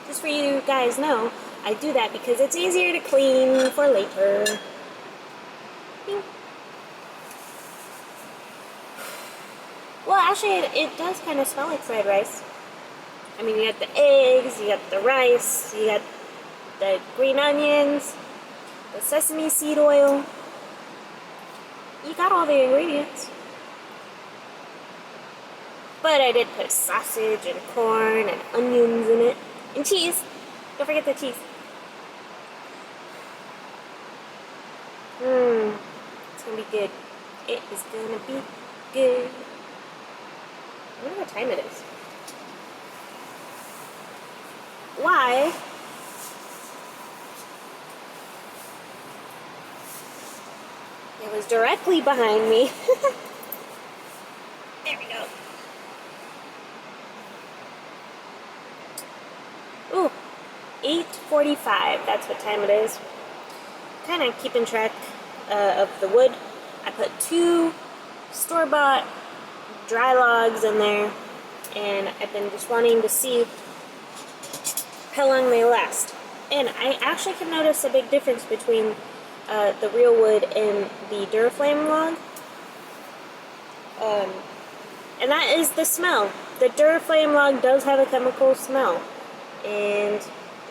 Just for you guys know, I do that because it's easier to clean for later. Well, actually, it does kind of smell like fried rice. I mean, you got the eggs, you got the rice, you got the green onions, the sesame seed oil. You got all the ingredients. But I did put sausage and corn and onions in it. And cheese. Don't forget the cheese. It's gonna be good. It is gonna be good. I wonder what time it is. Why? It was directly behind me. There we go. Ooh, 8:45. That's what time it is. kind of keeping track of the wood. I put 2 store-bought dry logs in there, and I've been just wanting to see how long they last. And I actually can notice a big difference between the real wood and the duraflame log. And that is the smell. The duraflame log does have a chemical smell, and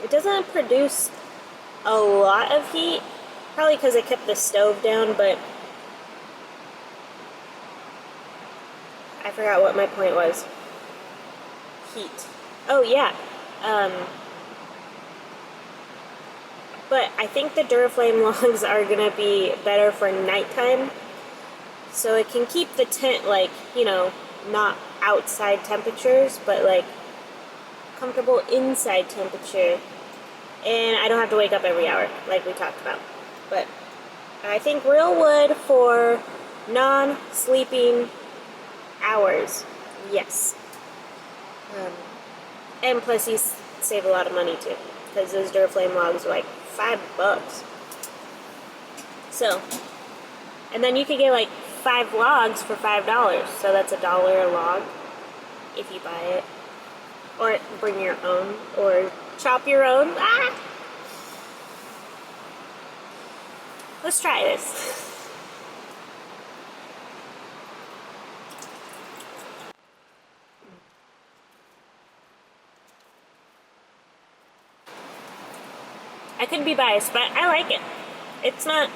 it doesn't produce a lot of heat, probably because I kept the stove down, but I forgot what my point was. Heat. Oh yeah. But I think the duraflame logs are gonna be better for nighttime, so it can keep the tent, like, you know, not outside temperatures, but like comfortable inside temperature, and I don't have to wake up every hour like we talked about. But I think real wood for non-sleeping hours, yes. And plus you save a lot of money too, because those duraflame logs are like $5. So, and then you could get like 5 logs for $5, so that's $1 a log if you buy it, or bring your own, or chop your own. Ah! Let's try this. I could be biased, but I like it. It's not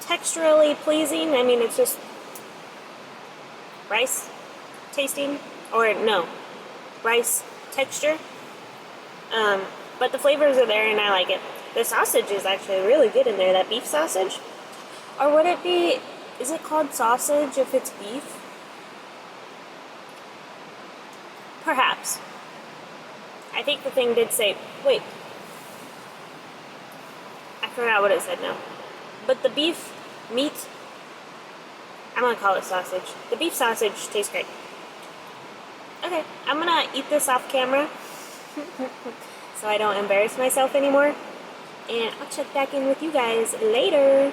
texturally pleasing. I mean, it's just rice tasting, or no, rice texture. But the flavors are there and I like it. The sausage is actually really good in there, that beef sausage. Or would it be, is it called sausage if it's beef? Perhaps. I think the thing did say, wait, I forgot what it said now. But the beef meat, I'm gonna call it sausage. The beef sausage tastes great. Okay, I'm gonna eat this off camera so I don't embarrass myself anymore. And I'll check back in with you guys later.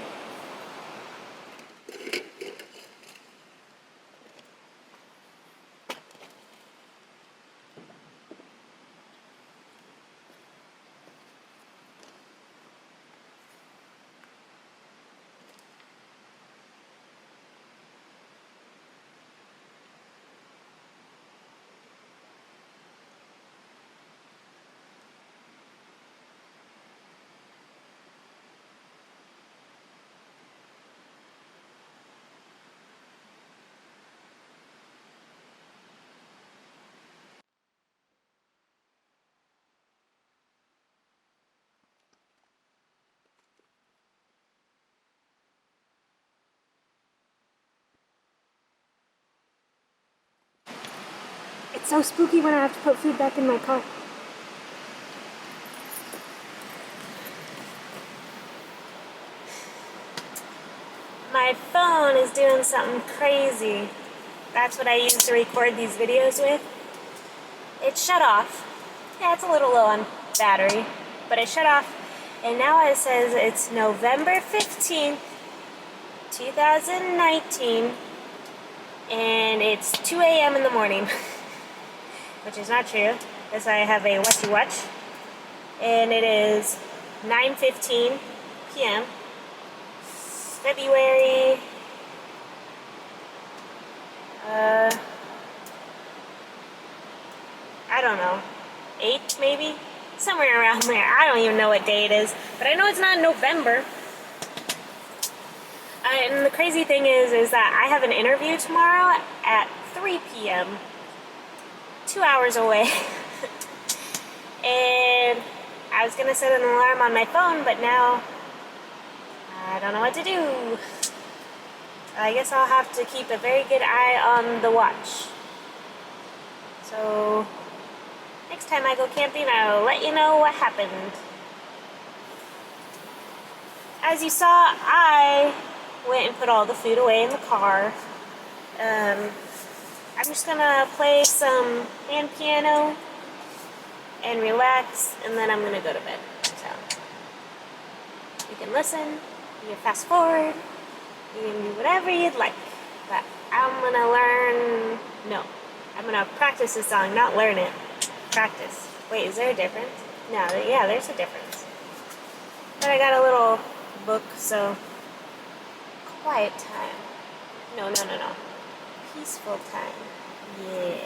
It's so spooky when I have to put food back in my car. My phone is doing something crazy. That's what I use to record these videos with. It shut off. Yeah, it's a little low on battery, but it shut off. And now it says it's November 15th, 2019, and it's 2 a.m. in the morning. Which is not true, because I have a watchy watch, and it is 9:15 p.m. February I don't know, 8th maybe, somewhere around there. I don't even know what day it is, but I know it's not November. And the crazy thing is that I have an interview tomorrow at 3 p.m. 2 hours away. And I was gonna set an alarm on my phone, but now I don't know what to do. I guess I'll have to keep a very good eye on the watch. So next time I go camping, I'll let you know what happened. As you saw, I went and put all the food away in the car. I'm just gonna play some hand piano and relax, and then I'm gonna go to bed. So can listen, you can fast forward, you can do whatever you'd like. But I'm gonna learn, no, I'm gonna practice the song, not learn it. Practice. Wait, is there a difference? No, yeah, there's a difference. But I got a little book, so quiet time. No. Peaceful time. Yeah.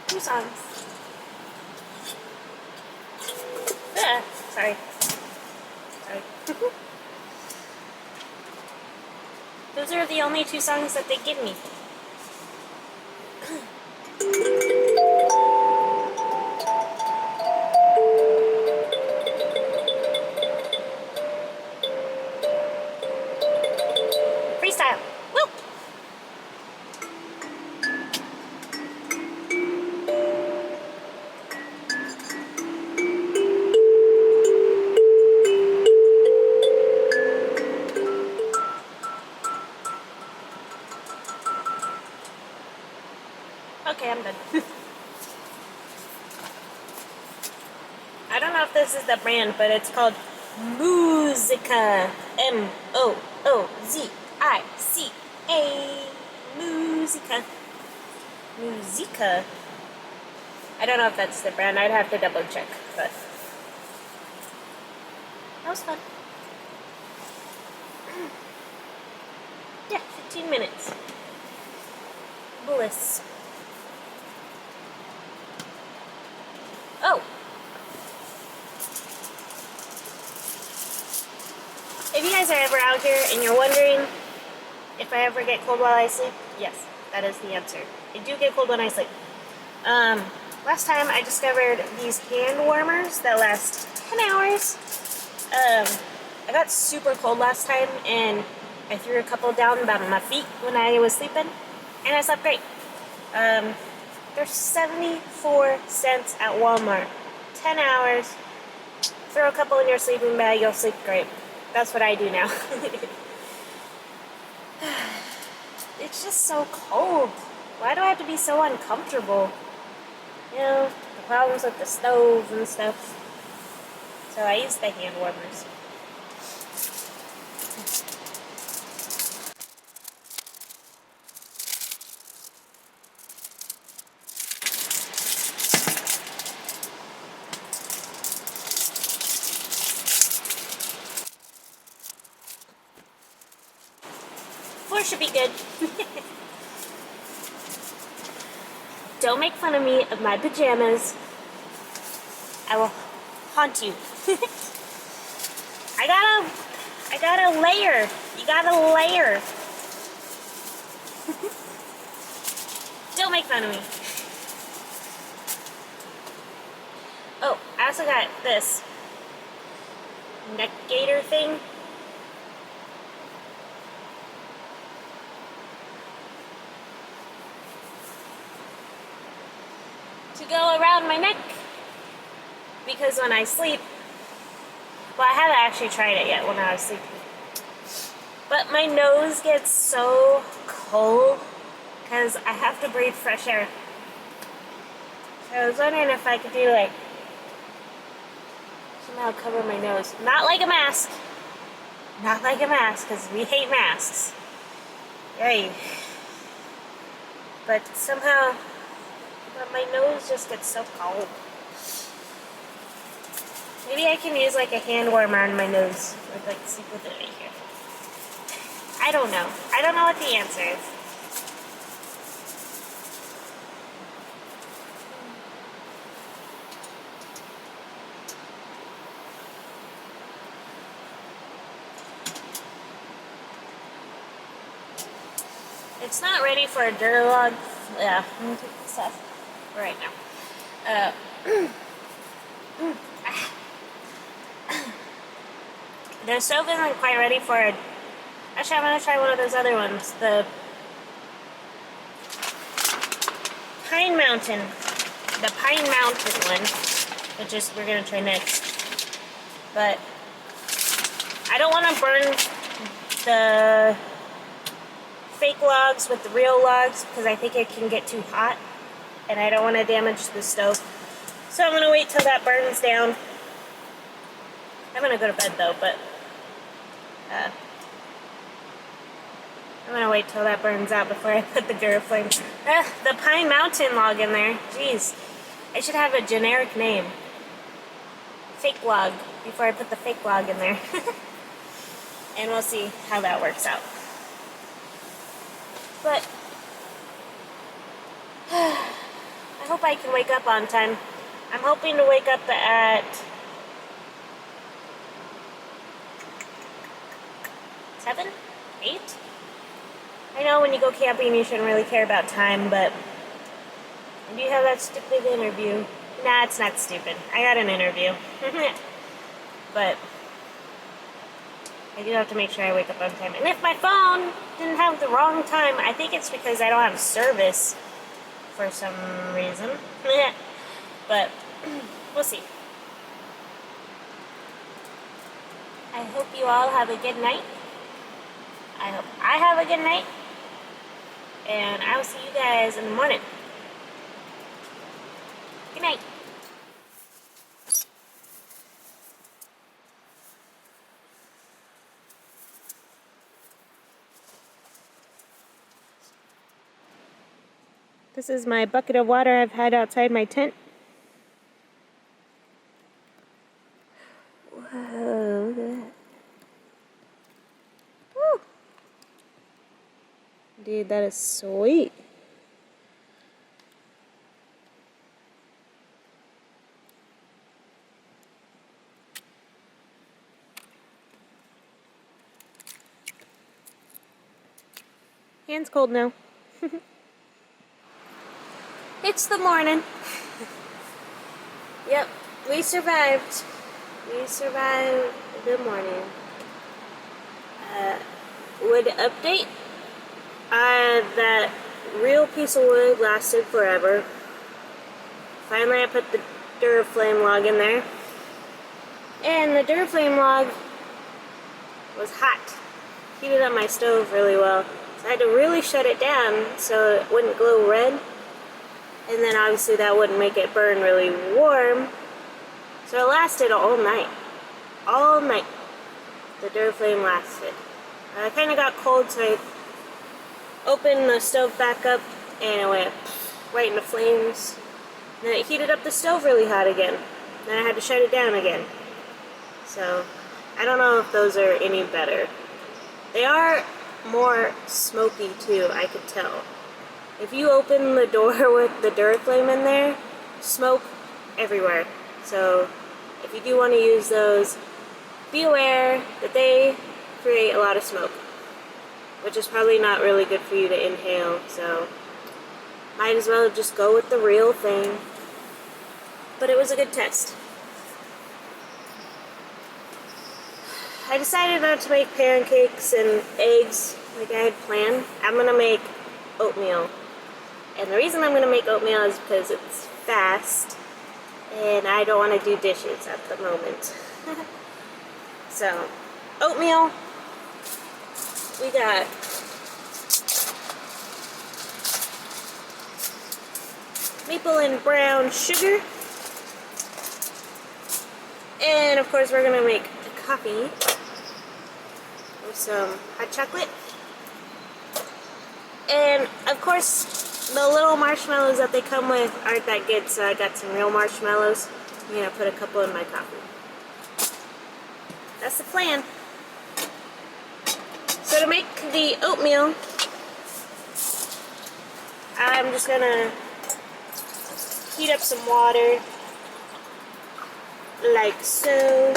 Two songs. Sorry. Those are the only two songs that they give me. Freestyle. Woo! Okay, I'm done. I don't know if this is the brand, but it's called Musica. Moozica. Musica. Musica. I don't know if that's the brand. I'd have to double check, but that was fun. Yeah, 15 minutes. Bliss. Oh. If you guys are ever out here and you're wondering if I ever get cold while I sleep, yes, that is the answer. I do get cold when I sleep. Last time I discovered these hand warmers that last 10 hours. I got super cold last time and I threw a couple down about my feet when I was sleeping and I slept great. They're 74 cents at Walmart. 10 hours. Throw a couple in your sleeping bag, you'll sleep great. That's what I do now. It's just so cold. Why do I have to be so uncomfortable? You know, the problems with the stove and stuff. So I use the hand warmers. Floor should be good. Don't make fun of me of my pajamas. I will haunt you. I gotta layer. You gotta layer. Don't make fun of me. Oh, I also got this neck gaiter thing. To go around my neck, because when I sleep, well, I haven't actually tried it yet when I was sleeping, but my nose gets so cold because I have to breathe fresh air. So I was wondering if I could do like somehow cover my nose, not like a mask, because we hate masks. Yay. But somehow, but my nose just gets so cold. Maybe I can use like a hand warmer on my nose. Or like sleep with it right here. I don't know. I don't know what the answer is. It's not ready for a Duralog. Yeah, I'm gonna take this off right now. The stove isn't quite ready for a... Actually, I'm gonna try one of those other ones. The Pine Mountain. The Pine Mountain one, which is we're gonna try next. But I don't want to burn the fake logs with the real logs because I think it can get too hot and I don't want to damage the stove. So I'm going to wait till that burns down. I'm going to go to bed though, but I'm going to wait till that burns out before I put the duraflame. The Pine Mountain log in there. Jeez. I should have a generic name. Fake log before I put the fake log in there. And we'll see how that works out. But I hope I can wake up on time. I'm hoping to wake up at 7? 8? I know when you go camping you shouldn't really care about time, but I do have that stupid interview. Nah, it's not stupid. I got an interview. But I do have to make sure I wake up on time. And if my phone didn't have the wrong time, I think it's because I don't have service for some reason. But we'll see. I hope you all have a good night. I hope I have a good night. And I will see you guys in the morning. Good night. This is my bucket of water I've had outside my tent. Whoa, look at that. Woo. Dude, that is sweet. Hand's cold now. It's the morning. Yep, we survived. We survived the morning. Wood update. That real piece of wood lasted forever. Finally I put the duraflame log in there. And the duraflame log was hot. Heated up my stove really well. So I had to really shut it down so it wouldn't glow red. And then obviously that wouldn't make it burn really warm. So it lasted all night. All night. The duraflame lasted. I kind of got cold, so I opened the stove back up and it went right into flames. And then it heated up the stove really hot again. Then I had to shut it down again. So I don't know if those are any better. They are more smoky too, I could tell. If you open the door with the duraflame in there, smoke everywhere. So if you do want to use those, be aware that they create a lot of smoke, which is probably not really good for you to inhale. So might as well just go with the real thing. But it was a good test. I decided not to make pancakes and eggs like I had planned. I'm going to make oatmeal. And the reason I'm going to make oatmeal is because it's fast and I don't want to do dishes at the moment. So, oatmeal. We got maple and brown sugar. And of course we're going to make a coffee with some hot chocolate. And of course the little marshmallows that they come with aren't that good, so I got some real marshmallows. I'm going to put a couple in my coffee. That's the plan. So to make the oatmeal, I'm just gonna heat up some water, like so.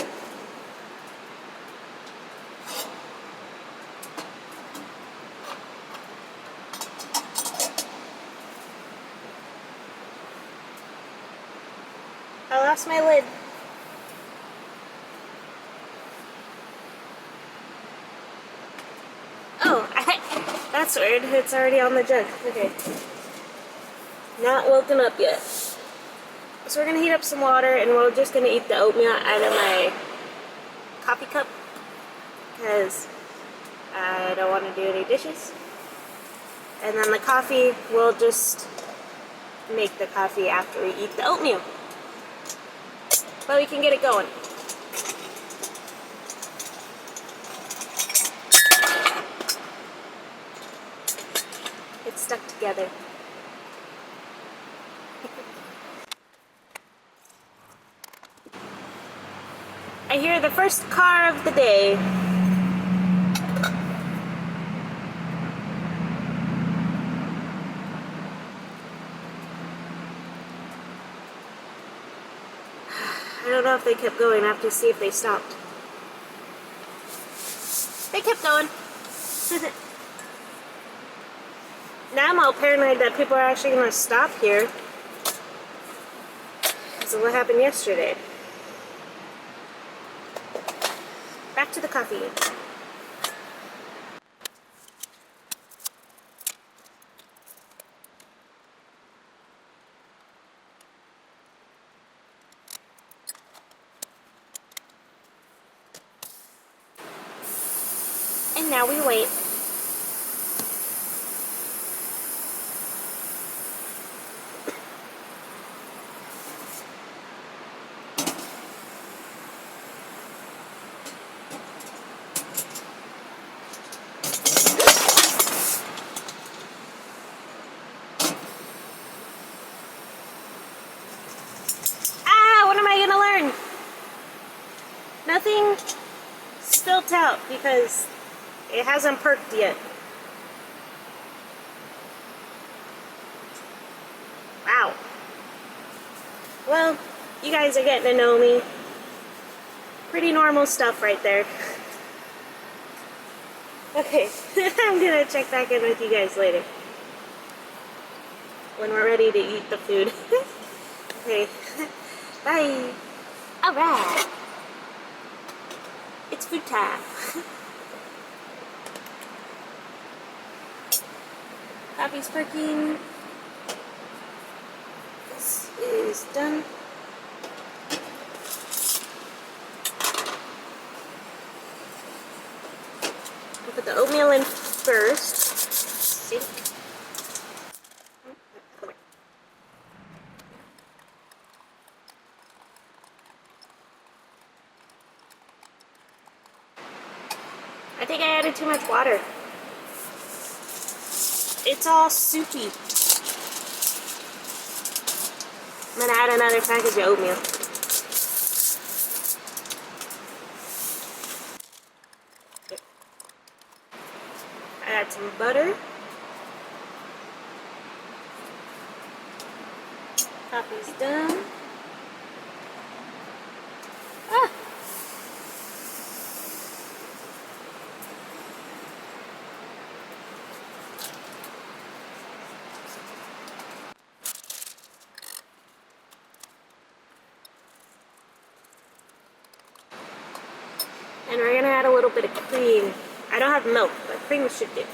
I lost my lid. Oh, that's weird. It's already on the jug. Okay. Not woken up yet. So we're gonna heat up some water and we're just gonna eat the oatmeal out of my coffee cup because I don't want to do any dishes. And then the coffee, we'll just make the coffee after we eat the oatmeal. But we can get it going. It's stuck together. I hear the first car of the day. I don't know if they kept going. I have to see if they stopped. They kept going. Now I'm all paranoid that people are actually going to stop here because of what happened yesterday. Back to the coffee. And now we wait. What am I gonna learn? Nothing spilt out because it hasn't perked yet. Wow. Well, you guys are getting to know me. Pretty normal stuff right there. Okay, I'm gonna check back in with you guys later. When we're ready to eat the food. Okay, bye. Alright. It's food time. Coffee's perking. This is done. I'll put the oatmeal in first. Sink. Come here. I think I added too much water. It's all soupy. I'm gonna add another package of oatmeal. Add some butter. Coffee's done. Ah! And we're gonna add a little bit of cream. I don't have milk, but cream should do.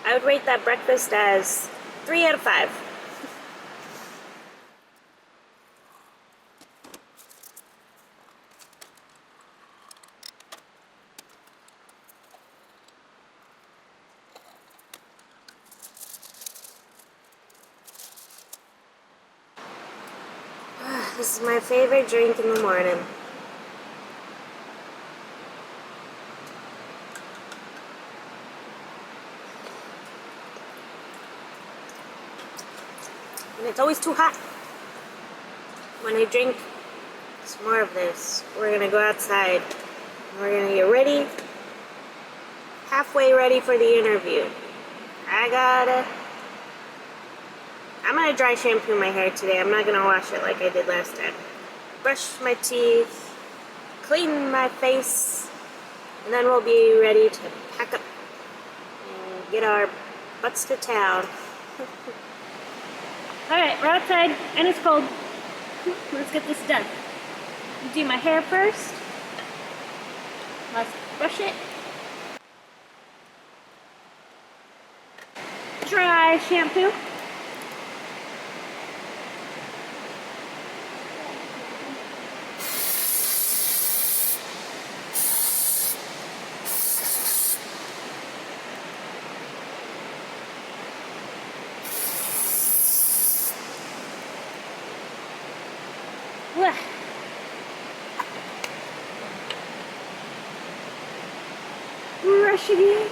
I would rate that breakfast as 3 out of 5. This is my favorite drink in the morning. and it's always too hot. When I drink some more of this, we're gonna go outside and we're gonna get ready, halfway ready for the interview. I'm gonna dry shampoo my hair today. I'm not gonna wash it like I did last time. Brush my teeth, clean my face, and then we'll be ready to pack up and get our butts to town. Alright, we're outside and it's cold. Let's get this done. Do my hair first. Let's brush it. Dry shampoo. Brush again.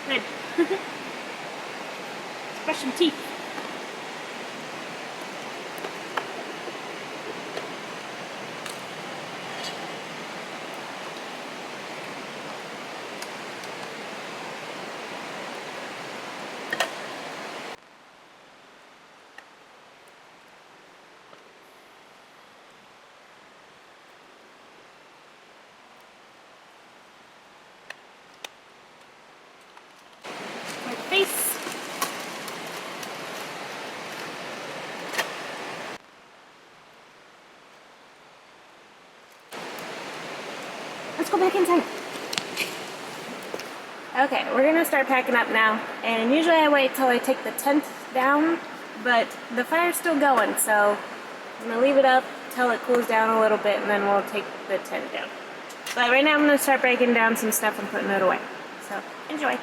Good. Let's brush some teeth. My face. Let's go back inside. Okay, we're gonna start packing up now, and usually I wait till I take the tent down, but the fire's still going, so I'm gonna leave it up till it cools down a little bit, and then we'll take the tent down. But right now I'm gonna start breaking down some stuff and putting it away. So, enjoy.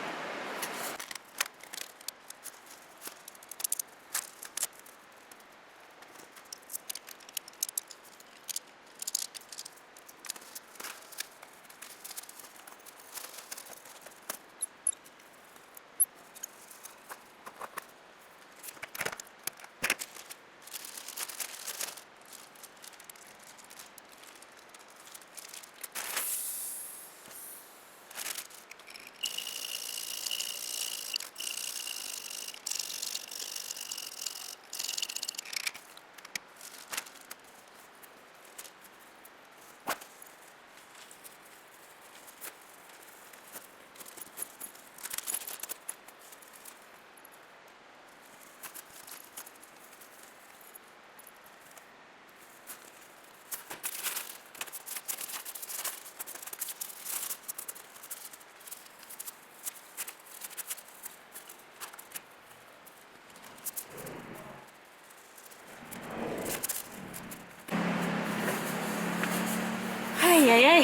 Ay, ay, ay.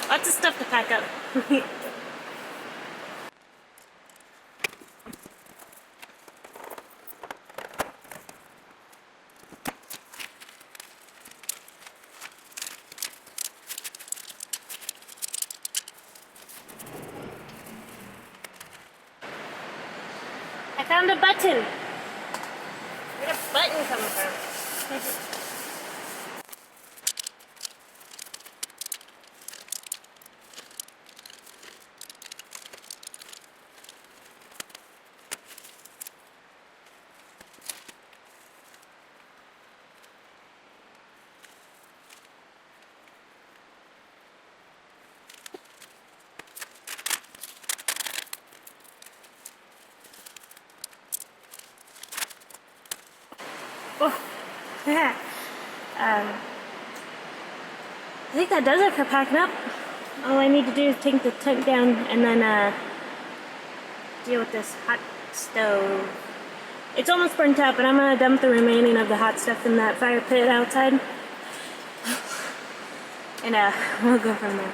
Lots of stuff to pack up. I found a button. Where'd a button come from? Oh. I think that does it for packing up. All I need to do is take the tent down and then deal with this hot stove. It's almost burnt out, but I'm gonna dump the remaining of the hot stuff in that fire pit outside. And we'll go from there.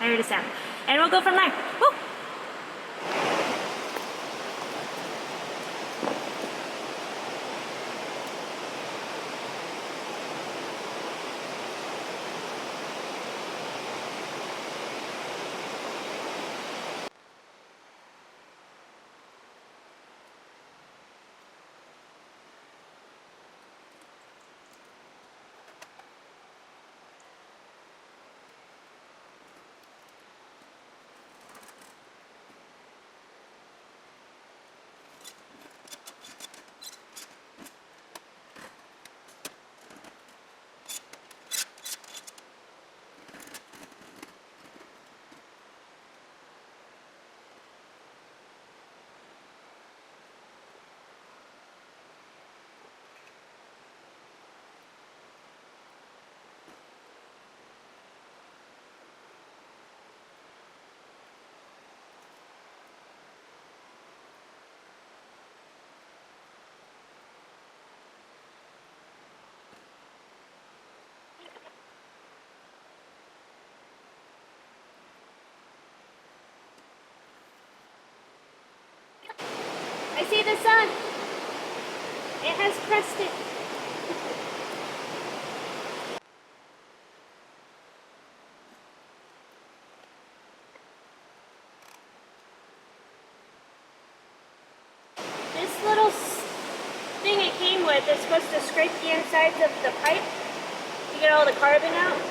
I heard a sound. And we'll go from there. Woo! I see the sun. It has crested. This little thing it came with is supposed to scrape the insides of the pipe to get all the carbon out.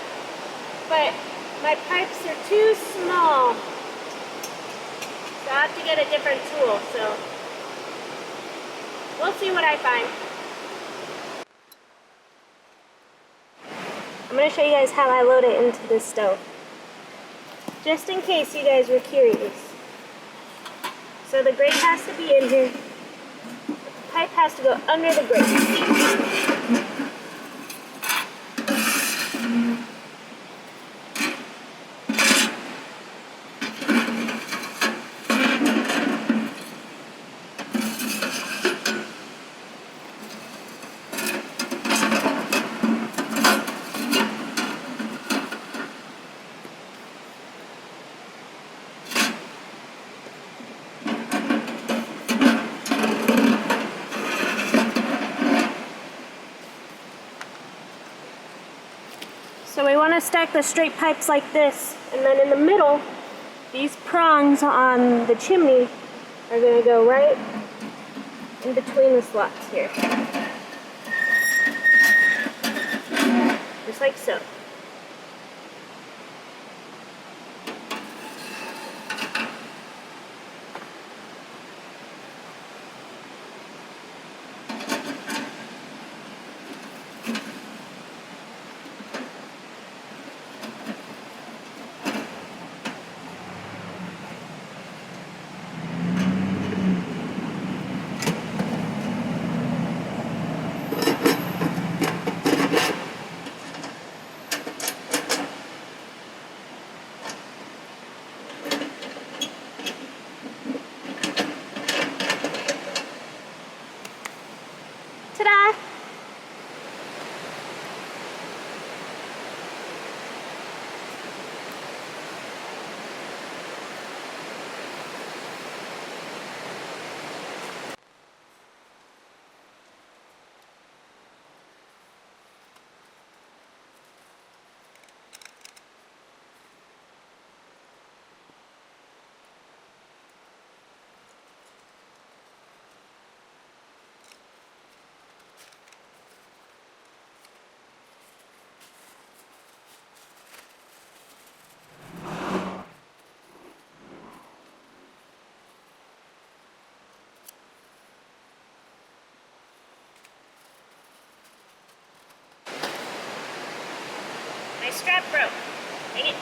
But my pipes are too small. So I have to get a different tool. So we'll see what I find. I'm going to show you guys how I load it into this stove. Just in case you guys were curious. So the grate has to be in here. The pipe has to go under the grate. So we want to stack the straight pipes like this, and then in the middle, these prongs on the chimney are going to go right in between the slots here. Just like so. Ta-da! My strap broke. Dang it.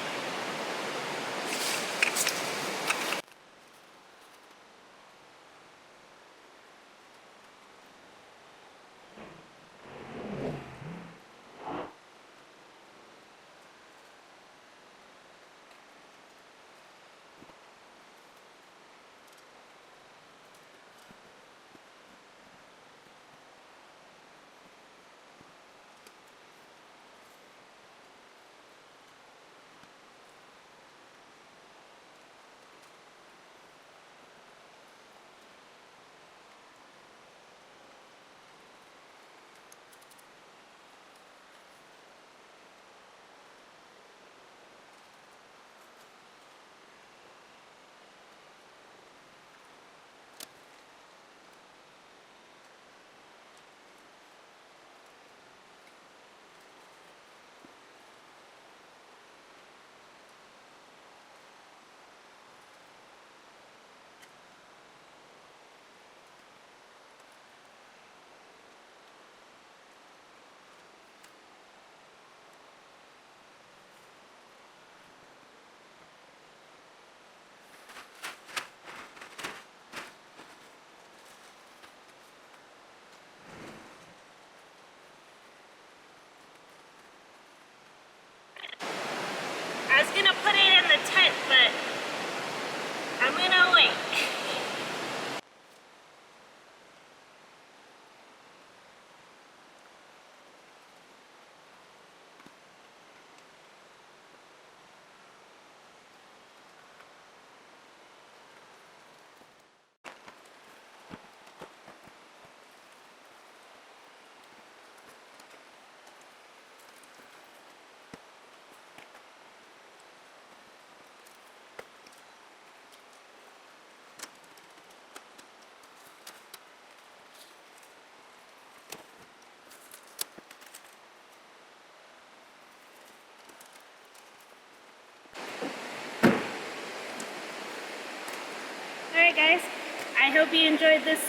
I hope you enjoyed this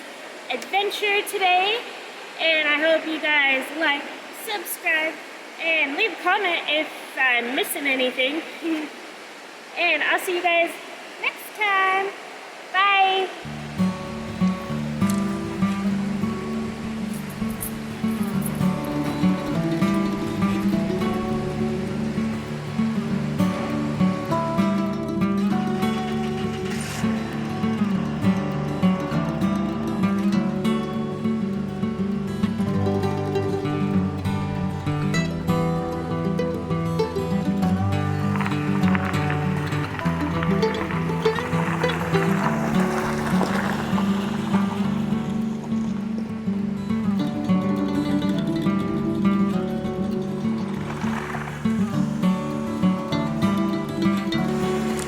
adventure today, and I hope you guys like, subscribe, and leave a comment if I'm missing anything. And I'll see you guys next time. Bye.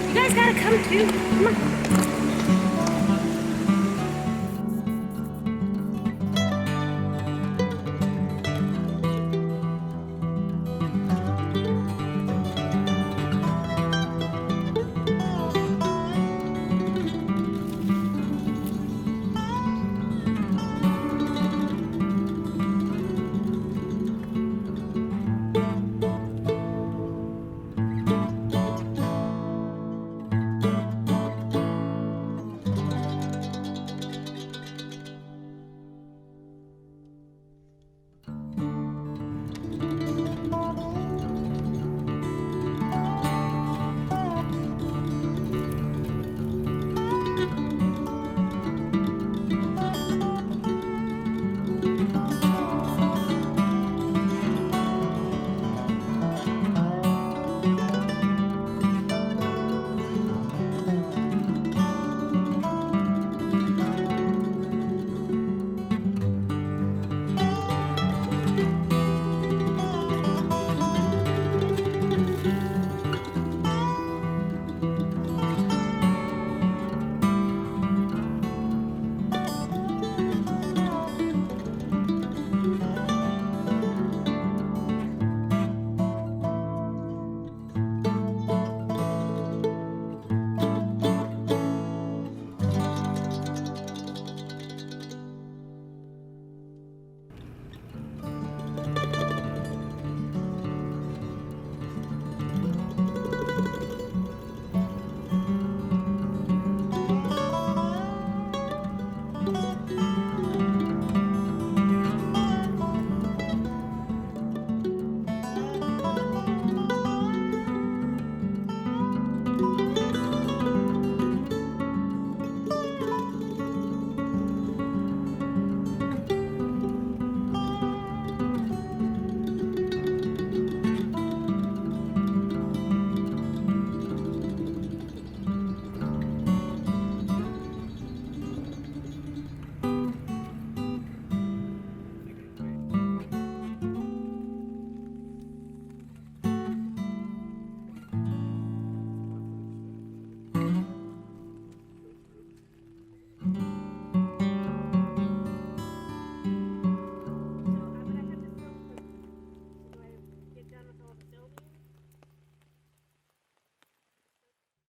You guys gotta come too. Come on.